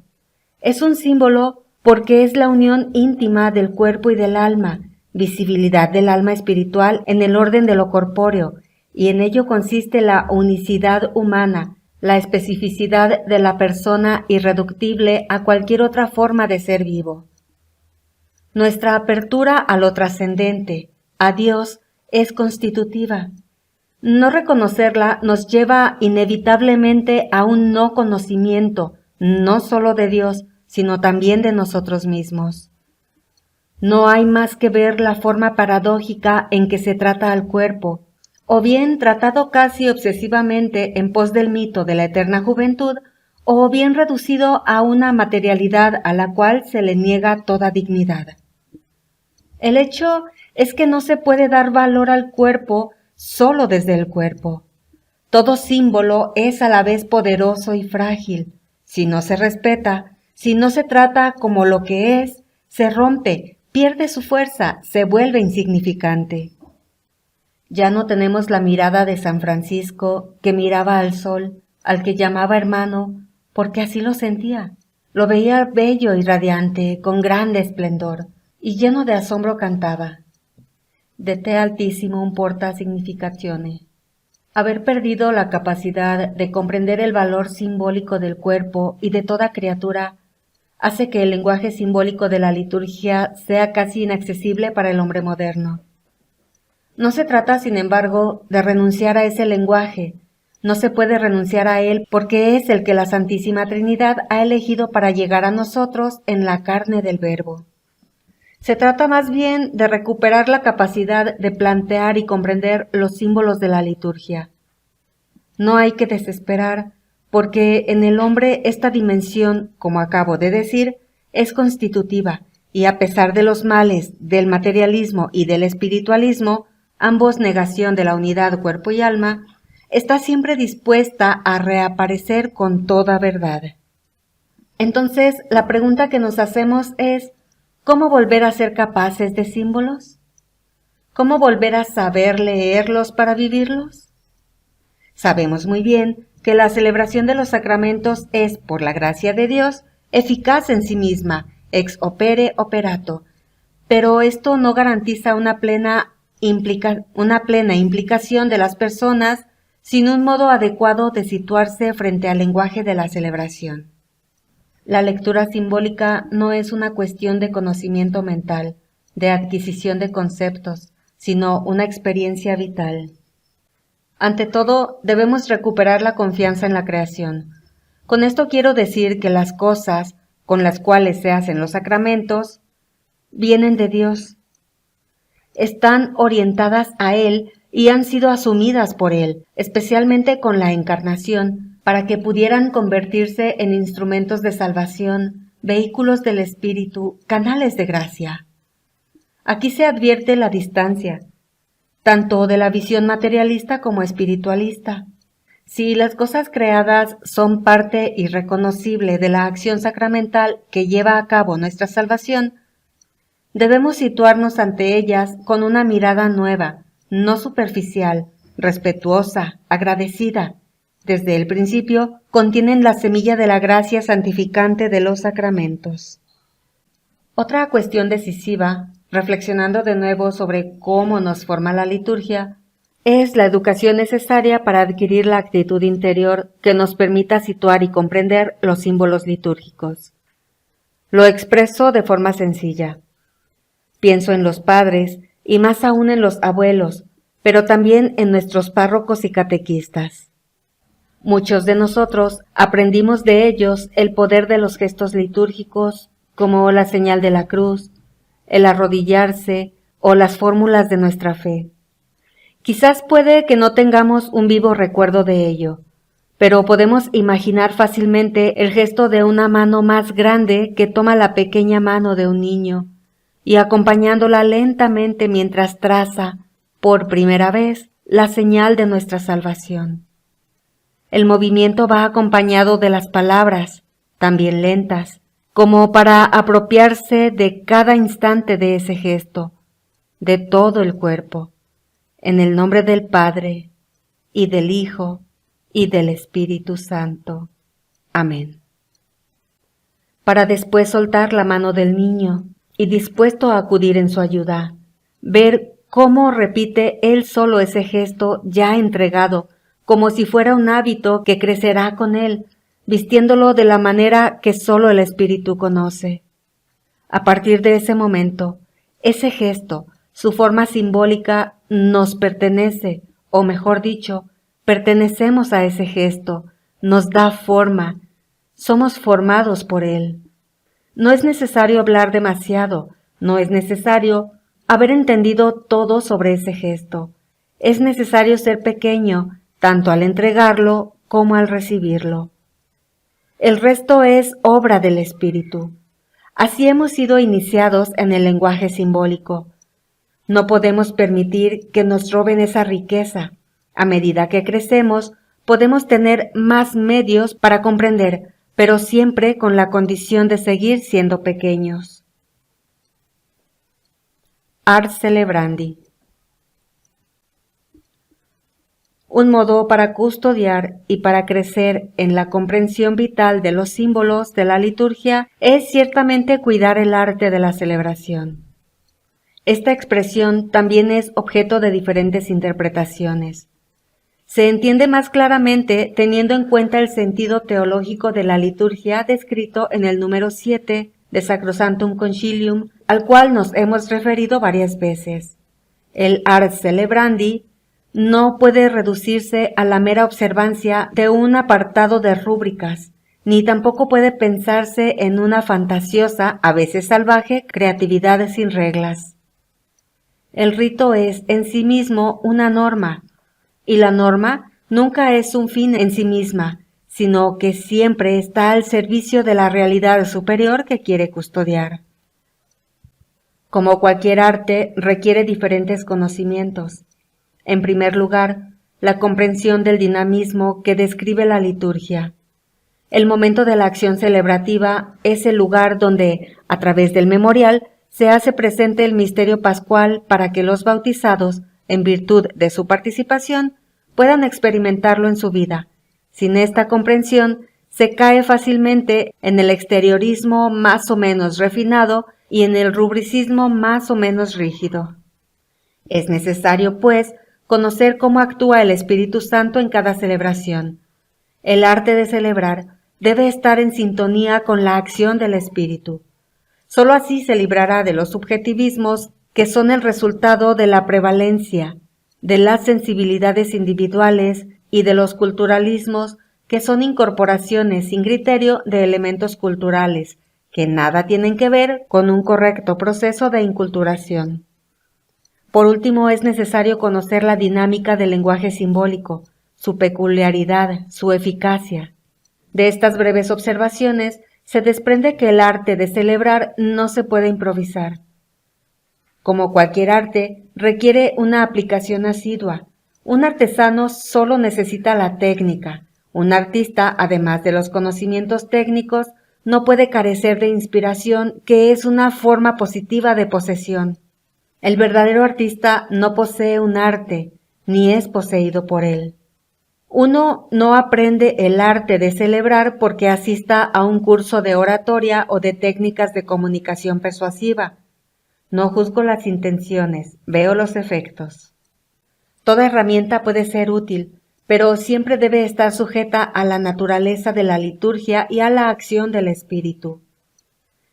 Es un símbolo porque es la unión íntima del cuerpo y del alma, visibilidad del alma espiritual en el orden de lo corpóreo, y en ello consiste la unicidad humana, la especificidad de la persona irreductible a cualquier otra forma de ser vivo. Nuestra apertura a lo trascendente, a Dios, es constitutiva. No reconocerla nos lleva inevitablemente a un no conocimiento, no solo de Dios, sino también de nosotros mismos. No hay más que ver la forma paradójica en que se trata al cuerpo, o bien tratado casi obsesivamente en pos del mito de la eterna juventud, o bien reducido a una materialidad a la cual se le niega toda dignidad. El hecho es que no se puede dar valor al cuerpo solo desde el cuerpo. Todo símbolo es a la vez poderoso y frágil. Si no se respeta, si no se trata como lo que es, se rompe, pierde su fuerza, se vuelve insignificante. Ya no tenemos la mirada de San Francisco, que miraba al sol, al que llamaba hermano, porque así lo sentía. Lo veía bello y radiante, con grande esplendor, y lleno de asombro cantaba. De te altissimo porta significatione. Haber perdido la capacidad de comprender el valor simbólico del cuerpo y de toda criatura hace que el lenguaje simbólico de la liturgia sea casi inaccesible para el hombre moderno. No se trata, sin embargo, de renunciar a ese lenguaje. No se puede renunciar a él porque es el que la Santísima Trinidad ha elegido para llegar a nosotros en la carne del Verbo. Se trata más bien de recuperar la capacidad de plantear y comprender los símbolos de la liturgia. No hay que desesperar, porque en el hombre esta dimensión, como acabo de decir, es constitutiva, y a pesar de los males del materialismo y del espiritualismo, ambos negación de la unidad cuerpo y alma, está siempre dispuesta a reaparecer con toda verdad. Entonces, la pregunta que nos hacemos es, ¿cómo volver a ser capaces de símbolos? ¿Cómo volver a saber leerlos para vivirlos? Sabemos muy bien que la celebración de los sacramentos es, por la gracia de Dios, eficaz en sí misma, ex opere operato, pero esto no garantiza una plena implicación de las personas sin un modo adecuado de situarse frente al lenguaje de la celebración. La lectura simbólica no es una cuestión de conocimiento mental, de adquisición de conceptos, sino una experiencia vital. Ante todo, debemos recuperar la confianza en la creación. Con esto quiero decir que las cosas con las cuales se hacen los sacramentos vienen de Dios. Están orientadas a Él y han sido asumidas por Él, especialmente con la encarnación, para que pudieran convertirse en instrumentos de salvación, vehículos del Espíritu, canales de gracia. Aquí se advierte la distancia, tanto de la visión materialista como espiritualista. Si las cosas creadas son parte irreconocible de la acción sacramental que lleva a cabo nuestra salvación, debemos situarnos ante ellas con una mirada nueva, no superficial, respetuosa, agradecida. Desde el principio contienen la semilla de la gracia santificante de los sacramentos. Otra cuestión decisiva, reflexionando de nuevo sobre cómo nos forma la liturgia, es la educación necesaria para adquirir la actitud interior que nos permita situar y comprender los símbolos litúrgicos. Lo expreso de forma sencilla. Pienso en los padres y más aún en los abuelos, pero también en nuestros párrocos y catequistas. Muchos de nosotros aprendimos de ellos el poder de los gestos litúrgicos, como la señal de la cruz, el arrodillarse o las fórmulas de nuestra fe. Quizás puede que no tengamos un vivo recuerdo de ello, pero podemos imaginar fácilmente el gesto de una mano más grande que toma la pequeña mano de un niño y acompañándola lentamente mientras traza, por primera vez, la señal de nuestra salvación. El movimiento va acompañado de las palabras, también lentas, como para apropiarse de cada instante de ese gesto, de todo el cuerpo, en el nombre del Padre, y del Hijo, y del Espíritu Santo. Amén. Para después soltar la mano del niño, y dispuesto a acudir en su ayuda, ver cómo repite él solo ese gesto ya entregado, como si fuera un hábito que crecerá con él, vistiéndolo de la manera que solo el Espíritu conoce. A partir de ese momento, ese gesto, su forma simbólica, nos pertenece, o mejor dicho, pertenecemos a ese gesto, nos da forma, somos formados por él. No es necesario hablar demasiado, no es necesario haber entendido todo sobre ese gesto. Es necesario ser pequeño, tanto al entregarlo como al recibirlo. El resto es obra del Espíritu. Así hemos sido iniciados en el lenguaje simbólico, No podemos permitir que nos roben esa riqueza. A medida que crecemos, podemos tener más medios para comprender, pero siempre con la condición de seguir siendo pequeños. Ars Celebrandi. Un modo para custodiar y para crecer en la comprensión vital de los símbolos de la liturgia es ciertamente cuidar el arte de la celebración. Esta expresión también es objeto de diferentes interpretaciones. Se entiende más claramente teniendo en cuenta el sentido teológico de la liturgia descrito en el número 7 de Sacrosanctum Concilium, al cual nos hemos referido varias veces. El Ars Celebrandi no puede reducirse a la mera observancia de un apartado de rúbricas, ni tampoco puede pensarse en una fantasiosa, a veces salvaje, creatividad sin reglas. El rito es en sí mismo una norma, y la norma nunca es un fin en sí misma, sino que siempre está al servicio de la realidad superior que quiere custodiar. Como cualquier arte, requiere diferentes conocimientos. En primer lugar, la comprensión del dinamismo que describe la liturgia. El momento de la acción celebrativa es el lugar donde, a través del memorial, se hace presente el misterio pascual para que los bautizados, en virtud de su participación, puedan experimentarlo en su vida. Sin esta comprensión, se cae fácilmente en el exteriorismo más o menos refinado y en el rubricismo más o menos rígido. Es necesario, pues, conocer cómo actúa el Espíritu Santo en cada celebración. El arte de celebrar debe estar en sintonía con la acción del Espíritu. Sólo así se librará de los subjetivismos que son el resultado de la prevalencia, de las sensibilidades individuales y de los culturalismos que son incorporaciones sin criterio de elementos culturales que nada tienen que ver con un correcto proceso de inculturación. Por último, es necesario conocer la dinámica del lenguaje simbólico, su peculiaridad, su eficacia. De estas breves observaciones se desprende que el arte de celebrar no se puede improvisar. Como cualquier arte, requiere una aplicación asidua. Un artesano solo necesita la técnica. Un artista, además de los conocimientos técnicos, no puede carecer de inspiración, que es una forma positiva de posesión. El verdadero artista no posee un arte, ni es poseído por él. Uno no aprende el arte de celebrar porque asista a un curso de oratoria o de técnicas de comunicación persuasiva. No juzgo las intenciones, veo los efectos. Toda herramienta puede ser útil, pero siempre debe estar sujeta a la naturaleza de la liturgia y a la acción del Espíritu.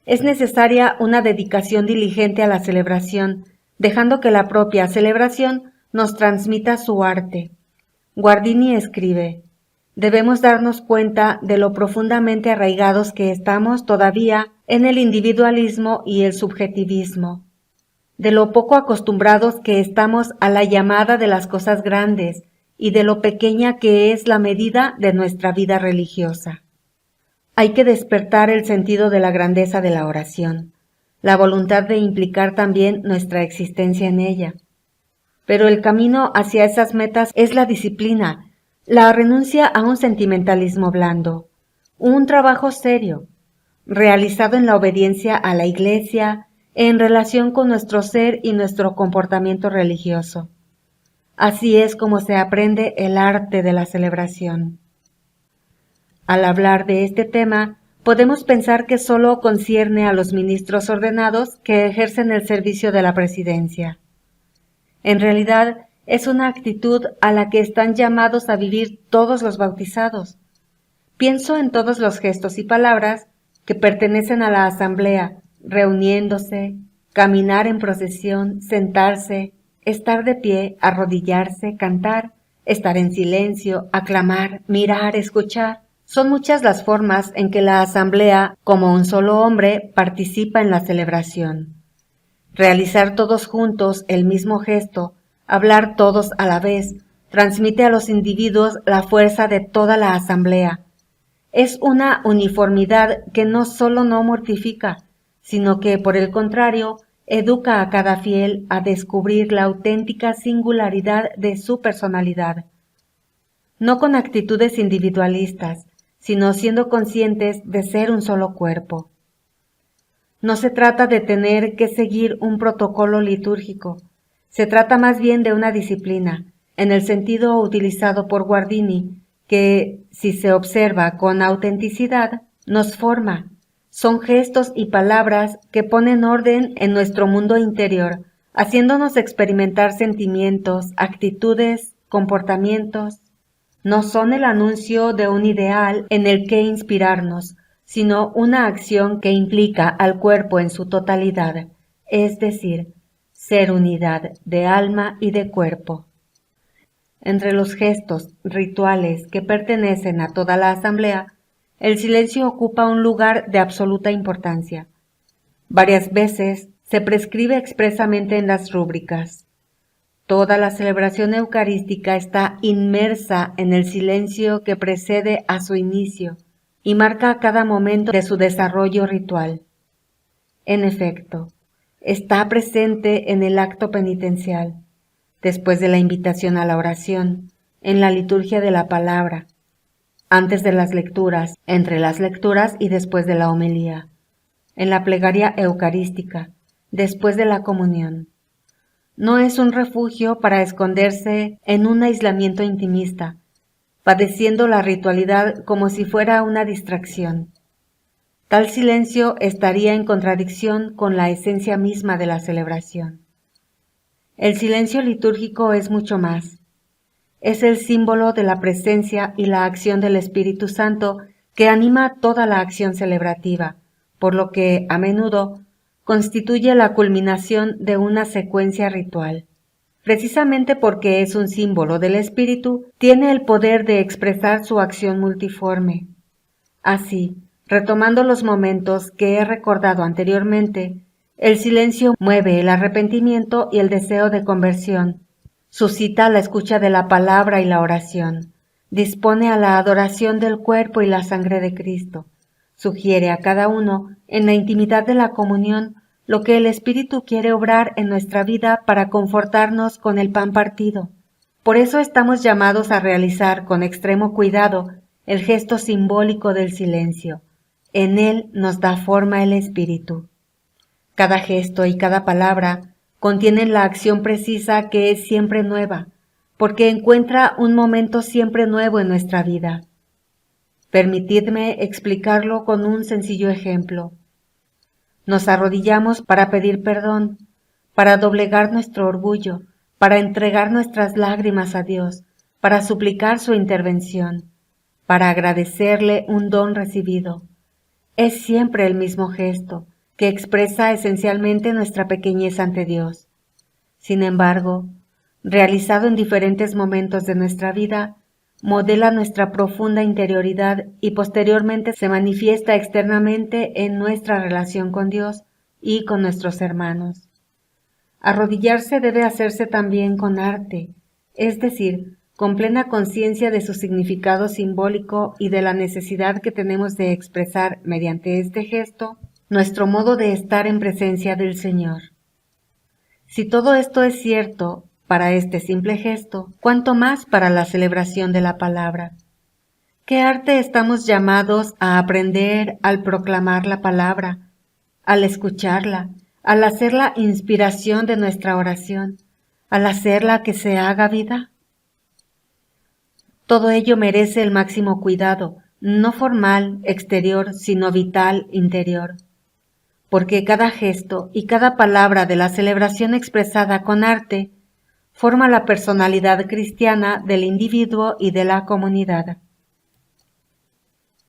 Es necesaria una dedicación diligente a la celebración, dejando que la propia celebración nos transmita su arte. Guardini escribe: debemos darnos cuenta de lo profundamente arraigados que estamos todavía en el individualismo y el subjetivismo, de lo poco acostumbrados que estamos a la llamada de las cosas grandes y de lo pequeña que es la medida de nuestra vida religiosa. Hay que despertar el sentido de la grandeza de la oración, la voluntad de implicar también nuestra existencia en ella. Pero el camino hacia esas metas es la disciplina, la renuncia a un sentimentalismo blando, un trabajo serio, realizado en la obediencia a la Iglesia, en relación con nuestro ser y nuestro comportamiento religioso. Así es como se aprende el arte de la celebración. Al hablar de este tema, podemos pensar que solo concierne a los ministros ordenados que ejercen el servicio de la presidencia. En realidad, es una actitud a la que están llamados a vivir todos los bautizados. Pienso en todos los gestos y palabras que pertenecen a la asamblea, reuniéndose, caminar en procesión, sentarse, estar de pie, arrodillarse, cantar, estar en silencio, aclamar, mirar, escuchar. Son muchas las formas en que la asamblea, como un solo hombre, participa en la celebración. Realizar todos juntos el mismo gesto, hablar todos a la vez, transmite a los individuos la fuerza de toda la asamblea. Es una uniformidad que no solo no mortifica, sino que, por el contrario, educa a cada fiel a descubrir la auténtica singularidad de su personalidad, no con actitudes individualistas, sino siendo conscientes de ser un solo cuerpo. No se trata de tener que seguir un protocolo litúrgico, se trata más bien de una disciplina, en el sentido utilizado por Guardini, que, si se observa con autenticidad, nos forma. Son gestos y palabras que ponen orden en nuestro mundo interior, haciéndonos experimentar sentimientos, actitudes, comportamientos. No son el anuncio de un ideal en el que inspirarnos, sino una acción que implica al cuerpo en su totalidad, es decir, ser unidad de alma y de cuerpo. Entre los gestos rituales que pertenecen a toda la asamblea, el silencio ocupa un lugar de absoluta importancia. Varias veces se prescribe expresamente en las rúbricas. Toda la celebración eucarística está inmersa en el silencio que precede a su inicio y marca cada momento de su desarrollo ritual. En efecto, está presente en el acto penitencial, después de la invitación a la oración, en la liturgia de la palabra, antes de las lecturas, entre las lecturas y después de la homilía, en la plegaria eucarística, después de la comunión. No es un refugio para esconderse en un aislamiento intimista, padeciendo la ritualidad como si fuera una distracción. Tal silencio estaría en contradicción con la esencia misma de la celebración. El silencio litúrgico es mucho más. Es el símbolo de la presencia y la acción del Espíritu Santo que anima toda la acción celebrativa, por lo que, a menudo, constituye la culminación de una secuencia ritual. Precisamente porque es un símbolo del Espíritu, tiene el poder de expresar su acción multiforme. Así, retomando los momentos que he recordado anteriormente, el silencio mueve el arrepentimiento y el deseo de conversión, suscita la escucha de la palabra y la oración, dispone a la adoración del cuerpo y la sangre de Cristo, sugiere a cada uno, en la intimidad de la comunión, lo que el Espíritu quiere obrar en nuestra vida para confortarnos con el pan partido. Por eso estamos llamados a realizar con extremo cuidado el gesto simbólico del silencio. En él nos da forma el Espíritu. Cada gesto y cada palabra contienen la acción precisa que es siempre nueva, porque encuentra un momento siempre nuevo en nuestra vida. Permitidme explicarlo con un sencillo ejemplo. Nos arrodillamos para pedir perdón, para doblegar nuestro orgullo, para entregar nuestras lágrimas a Dios, para suplicar su intervención, para agradecerle un don recibido. Es siempre el mismo gesto, que expresa esencialmente nuestra pequeñez ante Dios. Sin embargo, realizado en diferentes momentos de nuestra vida, modela nuestra profunda interioridad y posteriormente se manifiesta externamente en nuestra relación con Dios y con nuestros hermanos. Arrodillarse debe hacerse también con arte, es decir, con plena conciencia de su significado simbólico y de la necesidad que tenemos de expresar mediante este gesto nuestro modo de estar en presencia del Señor. Si todo esto es cierto para este simple gesto, cuánto más para la celebración de la palabra. ¿Qué arte estamos llamados a aprender al proclamar la palabra, al escucharla, al hacer la inspiración de nuestra oración, al hacerla que se haga vida? Todo ello merece el máximo cuidado, no formal, exterior, sino vital, interior. Porque cada gesto y cada palabra de la celebración expresada con arte forma la personalidad cristiana del individuo y de la comunidad.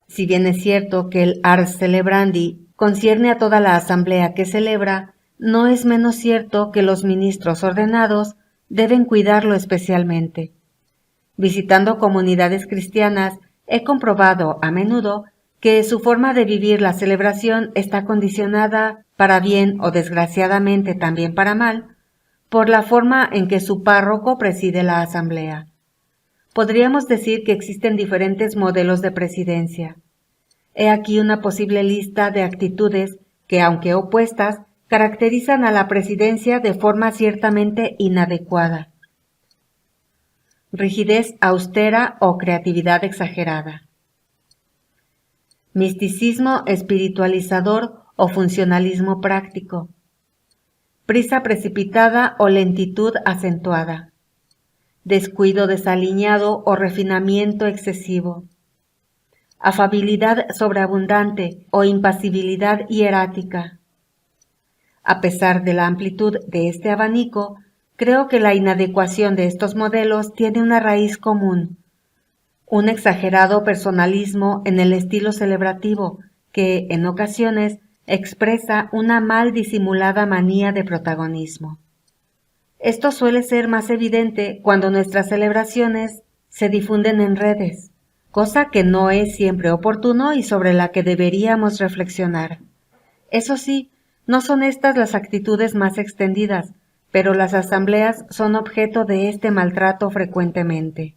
Si bien es cierto que el ars celebrandi concierne a toda la asamblea que celebra, no es menos cierto que los ministros ordenados deben cuidarlo especialmente. Visitando comunidades cristianas, he comprobado a menudo que su forma de vivir la celebración está condicionada, para bien o desgraciadamente también para mal, por la forma en que su párroco preside la asamblea. Podríamos decir que existen diferentes modelos de presidencia. He aquí una posible lista de actitudes que, aunque opuestas, caracterizan a la presidencia de forma ciertamente inadecuada. Rigidez austera o creatividad exagerada. Misticismo espiritualizador o funcionalismo práctico. Prisa precipitada o lentitud acentuada. Descuido desaliñado o refinamiento excesivo. Afabilidad sobreabundante o impasibilidad hierática. A pesar de la amplitud de este abanico, creo que la inadecuación de estos modelos tiene una raíz común, un exagerado personalismo en el estilo celebrativo que, en ocasiones, expresa una mal disimulada manía de protagonismo. Esto suele ser más evidente cuando nuestras celebraciones se difunden en redes, cosa que no es siempre oportuno y sobre la que deberíamos reflexionar. Eso sí, no son estas las actitudes más extendidas, pero las asambleas son objeto de este maltrato frecuentemente.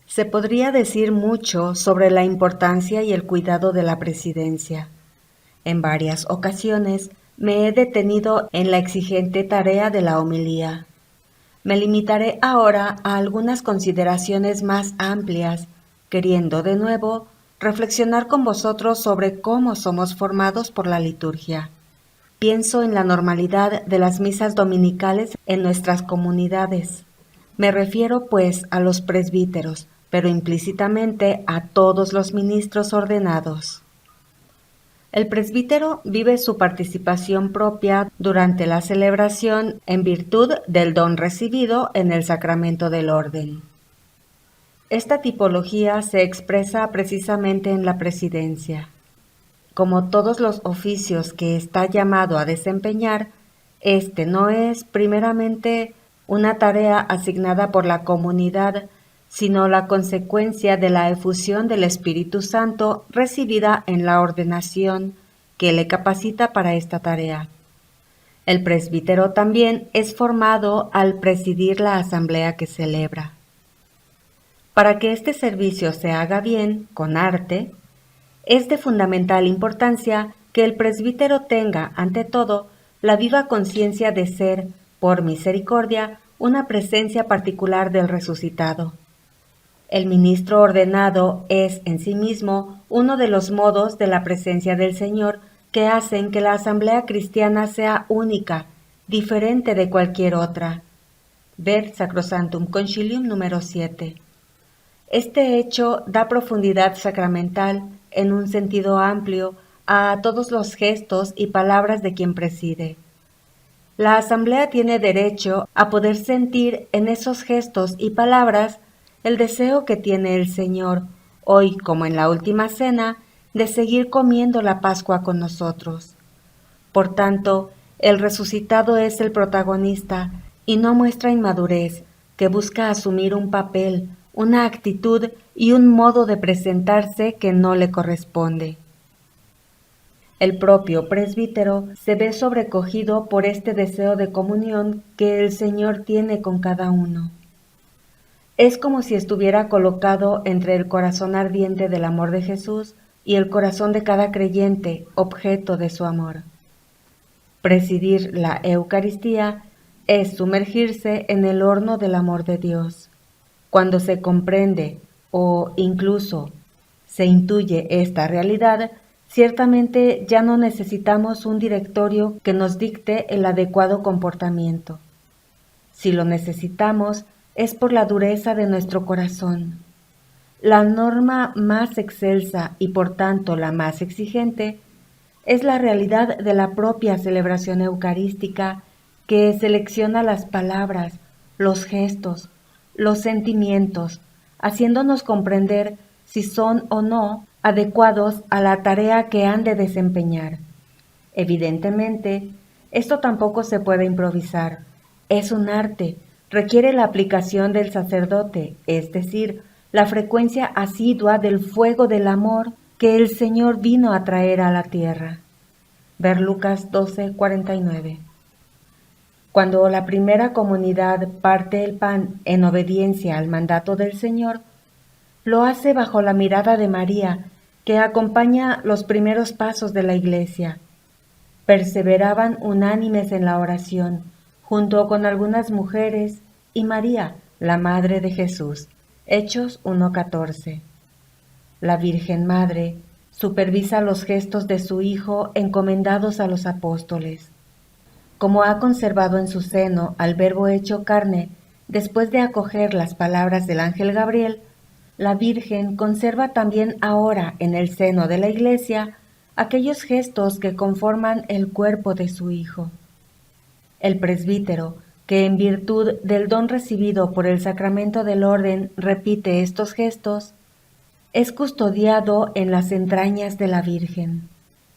Se podría decir mucho sobre la importancia y el cuidado de la presidencia. En varias ocasiones me he detenido en la exigente tarea de la homilía. Me limitaré ahora a algunas consideraciones más amplias, queriendo de nuevo reflexionar con vosotros sobre cómo somos formados por la liturgia. Pienso en la normalidad de las misas dominicales en nuestras comunidades. Me refiero, pues, a los presbíteros, pero implícitamente a todos los ministros ordenados. El presbítero vive su participación propia durante la celebración en virtud del don recibido en el sacramento del orden. Esta tipología se expresa precisamente en la presidencia. Como todos los oficios que está llamado a desempeñar, este no es primeramente una tarea asignada por la comunidad, sino la consecuencia de la efusión del Espíritu Santo recibida en la ordenación que le capacita para esta tarea. El presbítero también es formado al presidir la asamblea que celebra. Para que este servicio se haga bien, con arte, es de fundamental importancia que el presbítero tenga, ante todo, la viva conciencia de ser, por misericordia, una presencia particular del resucitado. El ministro ordenado es, en sí mismo, uno de los modos de la presencia del Señor que hacen que la asamblea cristiana sea única, diferente de cualquier otra. Ver Sacrosanctum Concilium número 7. Este hecho da profundidad sacramental, en un sentido amplio, a todos los gestos y palabras de quien preside. La asamblea tiene derecho a poder sentir en esos gestos y palabras el deseo que tiene el Señor, hoy como en la última cena, de seguir comiendo la Pascua con nosotros. Por tanto, el resucitado es el protagonista y no muestra inmadurez, que busca asumir un papel, una actitud y un modo de presentarse que no le corresponde. El propio presbítero se ve sobrecogido por este deseo de comunión que el Señor tiene con cada uno. Es como si estuviera colocado entre el corazón ardiente del amor de Jesús y el corazón de cada creyente, objeto de su amor. Presidir la Eucaristía es sumergirse en el horno del amor de Dios. Cuando se comprende o incluso se intuye esta realidad, ciertamente ya no necesitamos un directorio que nos dicte el adecuado comportamiento. Si lo necesitamos, es por la dureza de nuestro corazón. La norma más excelsa y por tanto la más exigente es la realidad de la propia celebración eucarística que selecciona las palabras, los gestos, los sentimientos, haciéndonos comprender si son o no adecuados a la tarea que han de desempeñar. Evidentemente, esto tampoco se puede improvisar. Es un arte, requiere la aplicación del sacerdote, es decir, la frecuencia asidua del fuego del amor que el Señor vino a traer a la tierra. Ver Lucas 12:49. Cuando la primera comunidad parte el pan en obediencia al mandato del Señor, lo hace bajo la mirada de María, que acompaña los primeros pasos de la Iglesia. Perseveraban unánimes en la oración, junto con algunas mujeres y María, la Madre de Jesús. Hechos 1:14. La Virgen Madre supervisa los gestos de su Hijo encomendados a los apóstoles. Como ha conservado en su seno al Verbo hecho carne, después de acoger las palabras del ángel Gabriel, la Virgen conserva también ahora en el seno de la Iglesia aquellos gestos que conforman el cuerpo de su Hijo. El presbítero, que en virtud del don recibido por el sacramento del orden repite estos gestos, es custodiado en las entrañas de la Virgen.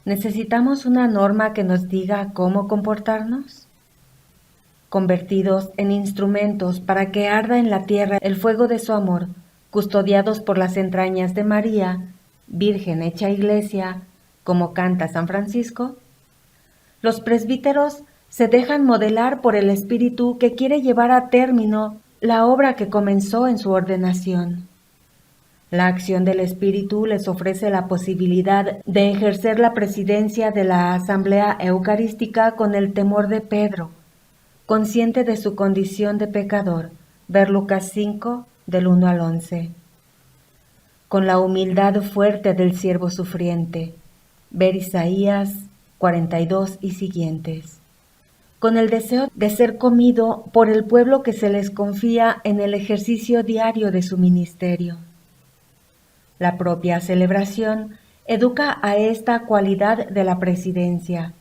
¿Necesitamos una norma que nos diga cómo comportarnos? Convertidos en instrumentos para que arda en la tierra el fuego de su amor, custodiados por las entrañas de María, Virgen hecha Iglesia, como canta San Francisco, los presbíteros se dejan modelar por el Espíritu que quiere llevar a término la obra que comenzó en su ordenación. La acción del Espíritu les ofrece la posibilidad de ejercer la presidencia de la Asamblea Eucarística con el temor de Pedro, consciente de su condición de pecador, ver Lucas 5, del 1 al 11. Con la humildad fuerte del siervo sufriente, ver Isaías 42 y siguientes. Con el deseo de ser comido por el pueblo que se les confía en el ejercicio diario de su ministerio. La propia celebración educa a esta cualidad de la presidencia.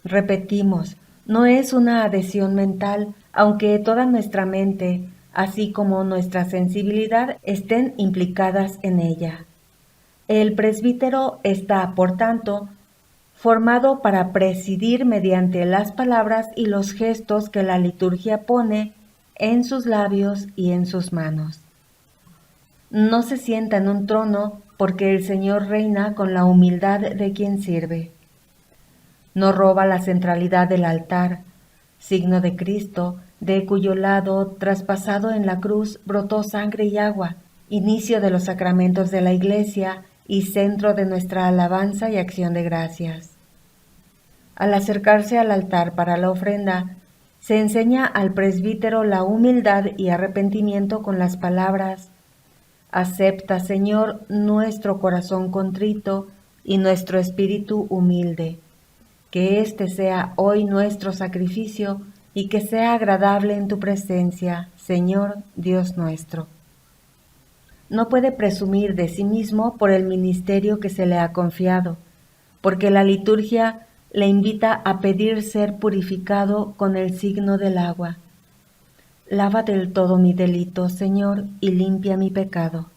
Repetimos, no es una adhesión mental, aunque toda nuestra mente, así como nuestra sensibilidad, estén implicadas en ella. El presbítero está, por tanto, formado para presidir mediante las palabras y los gestos que la liturgia pone en sus labios y en sus manos. No se sienta en un trono porque el Señor reina con la humildad de quien sirve. No roba la centralidad del altar, signo de Cristo, de cuyo lado, traspasado en la cruz, brotó sangre y agua, inicio de los sacramentos de la Iglesia y centro de nuestra alabanza y acción de gracias. Al acercarse al altar para la ofrenda, se enseña al presbítero la humildad y arrepentimiento con las palabras: acepta, Señor, nuestro corazón contrito y nuestro espíritu humilde. Que este sea hoy nuestro sacrificio y que sea agradable en tu presencia, Señor Dios nuestro. No puede presumir de sí mismo por el ministerio que se le ha confiado, porque la liturgia le invita a pedir ser purificado con el signo del agua. Lava del todo mi delito, Señor, y limpia mi pecado.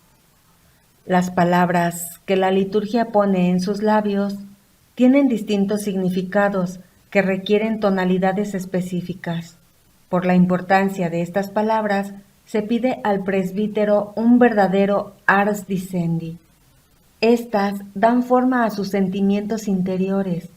Las palabras que la liturgia pone en sus labios tienen distintos significados que requieren tonalidades específicas. Por la importancia de estas palabras, se pide al presbítero un verdadero ars dicendi. Estas dan forma a sus sentimientos interiores,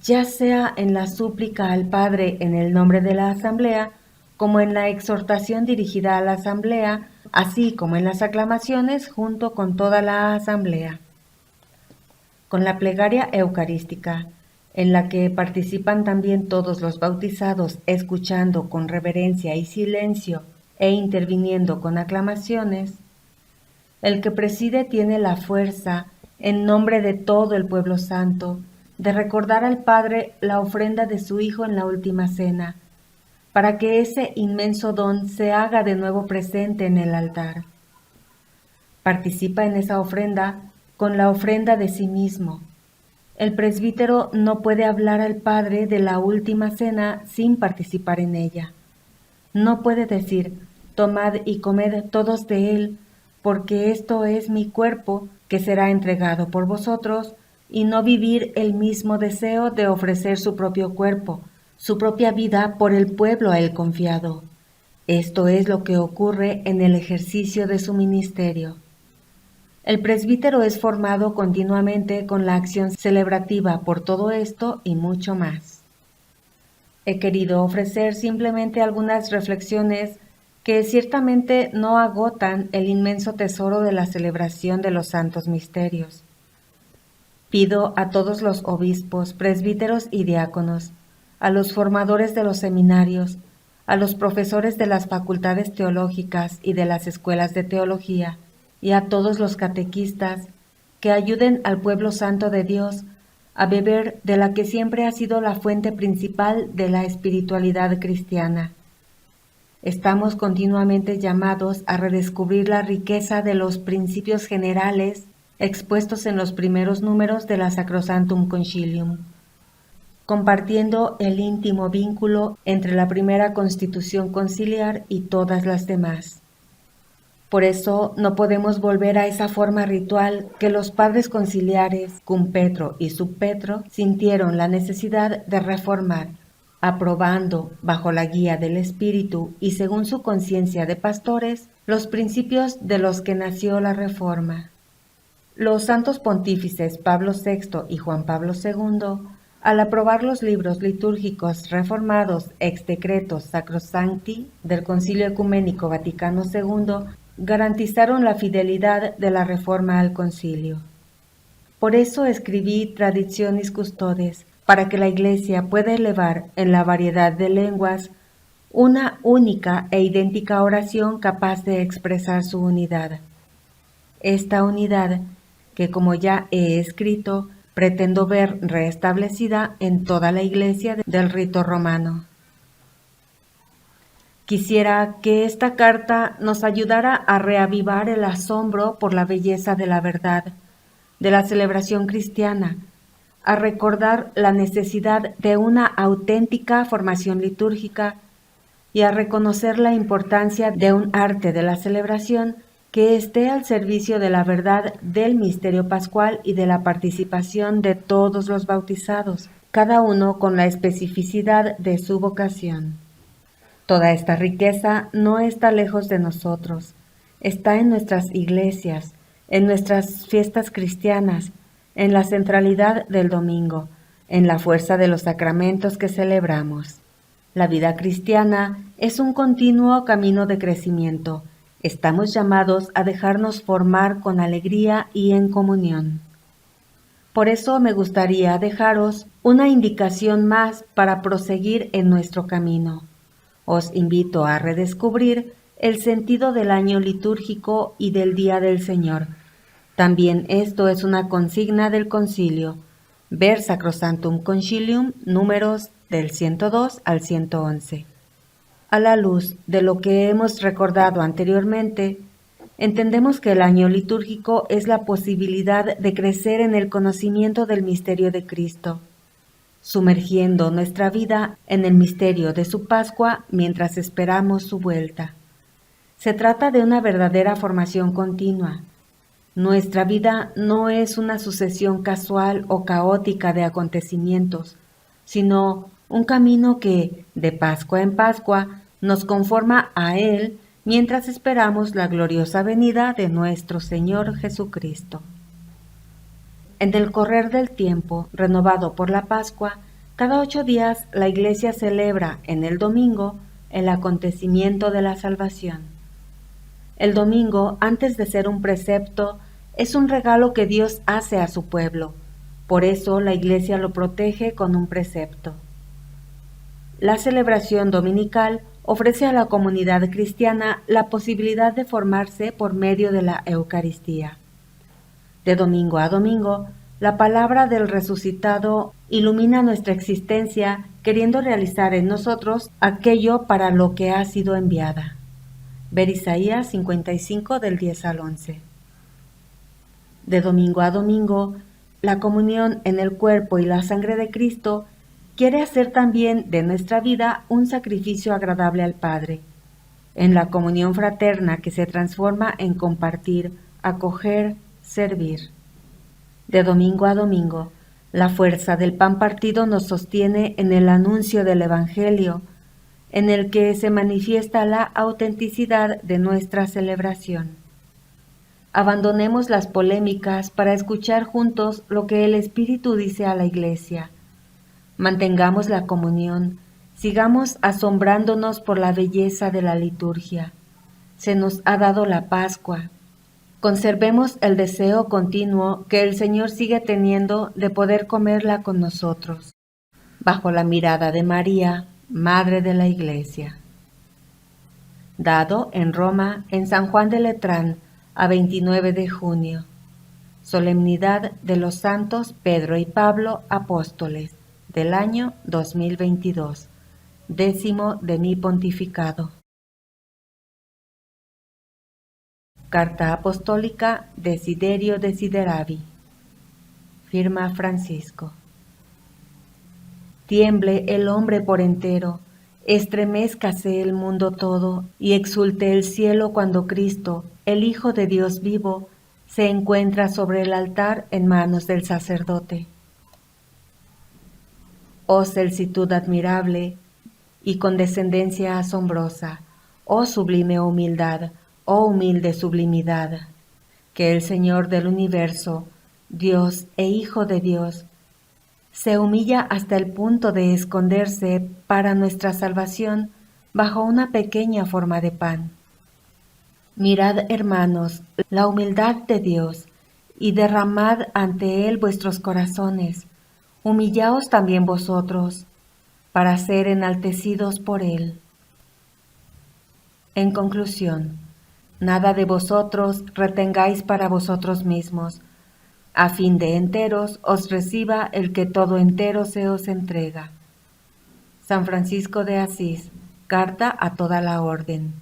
ya sea en la súplica al Padre en el nombre de la Asamblea, como en la exhortación dirigida a la Asamblea, así como en las aclamaciones junto con toda la Asamblea. Con la plegaria eucarística, en la que participan también todos los bautizados, escuchando con reverencia y silencio e interviniendo con aclamaciones, el que preside tiene la fuerza, en nombre de todo el pueblo santo, de recordar al Padre la ofrenda de su Hijo en la última cena, para que ese inmenso don se haga de nuevo presente en el altar. Participa en esa ofrenda con la ofrenda de sí mismo. El presbítero no puede hablar al Padre de la última cena sin participar en ella. No puede decir: tomad y comed todos de él, porque esto es mi cuerpo que será entregado por vosotros, y no vivir el mismo deseo de ofrecer su propio cuerpo, su propia vida por el pueblo a él confiado. Esto es lo que ocurre en el ejercicio de su ministerio. El presbítero es formado continuamente con la acción celebrativa por todo esto y mucho más. He querido ofrecer simplemente algunas reflexiones que ciertamente no agotan el inmenso tesoro de la celebración de los santos misterios. Pido a todos los obispos, presbíteros y diáconos, a los formadores de los seminarios, a los profesores de las facultades teológicas y de las escuelas de teología, y a todos los catequistas, que ayuden al pueblo santo de Dios a beber de la que siempre ha sido la fuente principal de la espiritualidad cristiana. Estamos continuamente llamados a redescubrir la riqueza de los principios generales expuestos en los primeros números de la Sacrosanctum Concilium, compartiendo el íntimo vínculo entre la primera constitución conciliar y todas las demás. Por eso no podemos volver a esa forma ritual que los padres conciliares, cum Petro y sub Petro, sintieron la necesidad de reformar, aprobando, bajo la guía del Espíritu y según su conciencia de pastores, los principios de los que nació la Reforma. Los santos pontífices Pablo VI y Juan Pablo II, al aprobar los libros litúrgicos reformados ex decreto Sacrosancti del Concilio Ecuménico Vaticano II, garantizaron la fidelidad de la Reforma al Concilio. Por eso escribí Traditionis Custodes, para que la Iglesia pueda elevar en la variedad de lenguas una única e idéntica oración capaz de expresar su unidad. Esta unidad, que como ya he escrito, pretendo ver restablecida en toda la Iglesia del rito romano. Quisiera que esta carta nos ayudara a reavivar el asombro por la belleza de la verdad, de la celebración cristiana, a recordar la necesidad de una auténtica formación litúrgica y a reconocer la importancia de un arte de la celebración que esté al servicio de la verdad del misterio pascual y de la participación de todos los bautizados, cada uno con la especificidad de su vocación. Toda esta riqueza no está lejos de nosotros, está en nuestras iglesias, en nuestras fiestas cristianas, en la centralidad del domingo, en la fuerza de los sacramentos que celebramos. La vida cristiana es un continuo camino de crecimiento. Estamos llamados a dejarnos formar con alegría y en comunión. Por eso me gustaría dejaros una indicación más para proseguir en nuestro camino. Os invito a redescubrir el sentido del año litúrgico y del Día del Señor. También esto es una consigna del concilio. Ver Sacrosanctum Concilium, números del 102 al 111. A la luz de lo que hemos recordado anteriormente, entendemos que el año litúrgico es la posibilidad de crecer en el conocimiento del misterio de Cristo, sumergiendo nuestra vida en el misterio de su Pascua mientras esperamos su vuelta. Se trata de una verdadera formación continua. Nuestra vida no es una sucesión casual o caótica de acontecimientos, sino un camino que, de Pascua en Pascua, nos conforma a Él mientras esperamos la gloriosa venida de nuestro Señor Jesucristo. En el correr del tiempo, renovado por la Pascua, cada 8 días la Iglesia celebra en el domingo el acontecimiento de la salvación. El domingo, antes de ser un precepto, es un regalo que Dios hace a su pueblo. Por eso la Iglesia lo protege con un precepto. La celebración dominical ofrece a la comunidad cristiana la posibilidad de formarse por medio de la Eucaristía. De domingo a domingo, la palabra del resucitado ilumina nuestra existencia, queriendo realizar en nosotros aquello para lo que ha sido enviada. Ver Isaías 55 del 10 al 11. De domingo a domingo, la comunión en el cuerpo y la sangre de Cristo quiere hacer también de nuestra vida un sacrificio agradable al Padre, en la comunión fraterna que se transforma en compartir, acoger, servir. De domingo a domingo, la fuerza del pan partido nos sostiene en el anuncio del Evangelio, en el que se manifiesta la autenticidad de nuestra celebración. Abandonemos las polémicas para escuchar juntos lo que el Espíritu dice a la Iglesia. Mantengamos la comunión, sigamos asombrándonos por la belleza de la liturgia. Se nos ha dado la Pascua. Conservemos el deseo continuo que el Señor sigue teniendo de poder comerla con nosotros, bajo la mirada de María, Madre de la Iglesia. Dado en Roma, en San Juan de Letrán, a 29 de junio. Solemnidad de los santos Pedro y Pablo, apóstoles, del año 2022, 10º de mi pontificado. Carta apostólica Desiderio Desideravi. Firma Francisco. Tiemble el hombre por entero, estremézcase el mundo todo, y exulte el cielo cuando Cristo, el Hijo de Dios vivo, se encuentra sobre el altar en manos del sacerdote. Oh celsitud admirable y condescendencia asombrosa, oh sublime humildad, oh humilde sublimidad, que el Señor del universo, Dios e Hijo de Dios, se humilla hasta el punto de esconderse para nuestra salvación bajo una pequeña forma de pan. Mirad, hermanos, la humildad de Dios, y derramad ante Él vuestros corazones. Humillaos también vosotros, para ser enaltecidos por Él. En conclusión, nada de vosotros retengáis para vosotros mismos, a fin de enteros os reciba el que todo entero se os entrega. San Francisco de Asís, carta a toda la orden.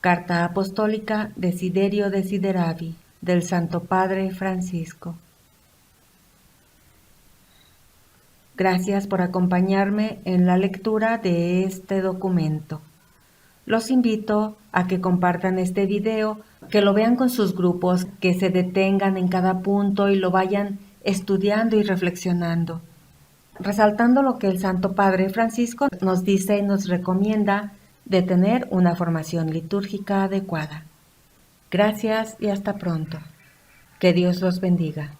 Carta apostólica Desiderio Desideravi del Santo Padre Francisco. Gracias por acompañarme en la lectura de este documento. Los invito a que compartan este video, que lo vean con sus grupos, que se detengan en cada punto y lo vayan estudiando y reflexionando, resaltando lo que el Santo Padre Francisco nos dice y nos recomienda de tener una formación litúrgica adecuada. Gracias y hasta pronto. Que Dios los bendiga.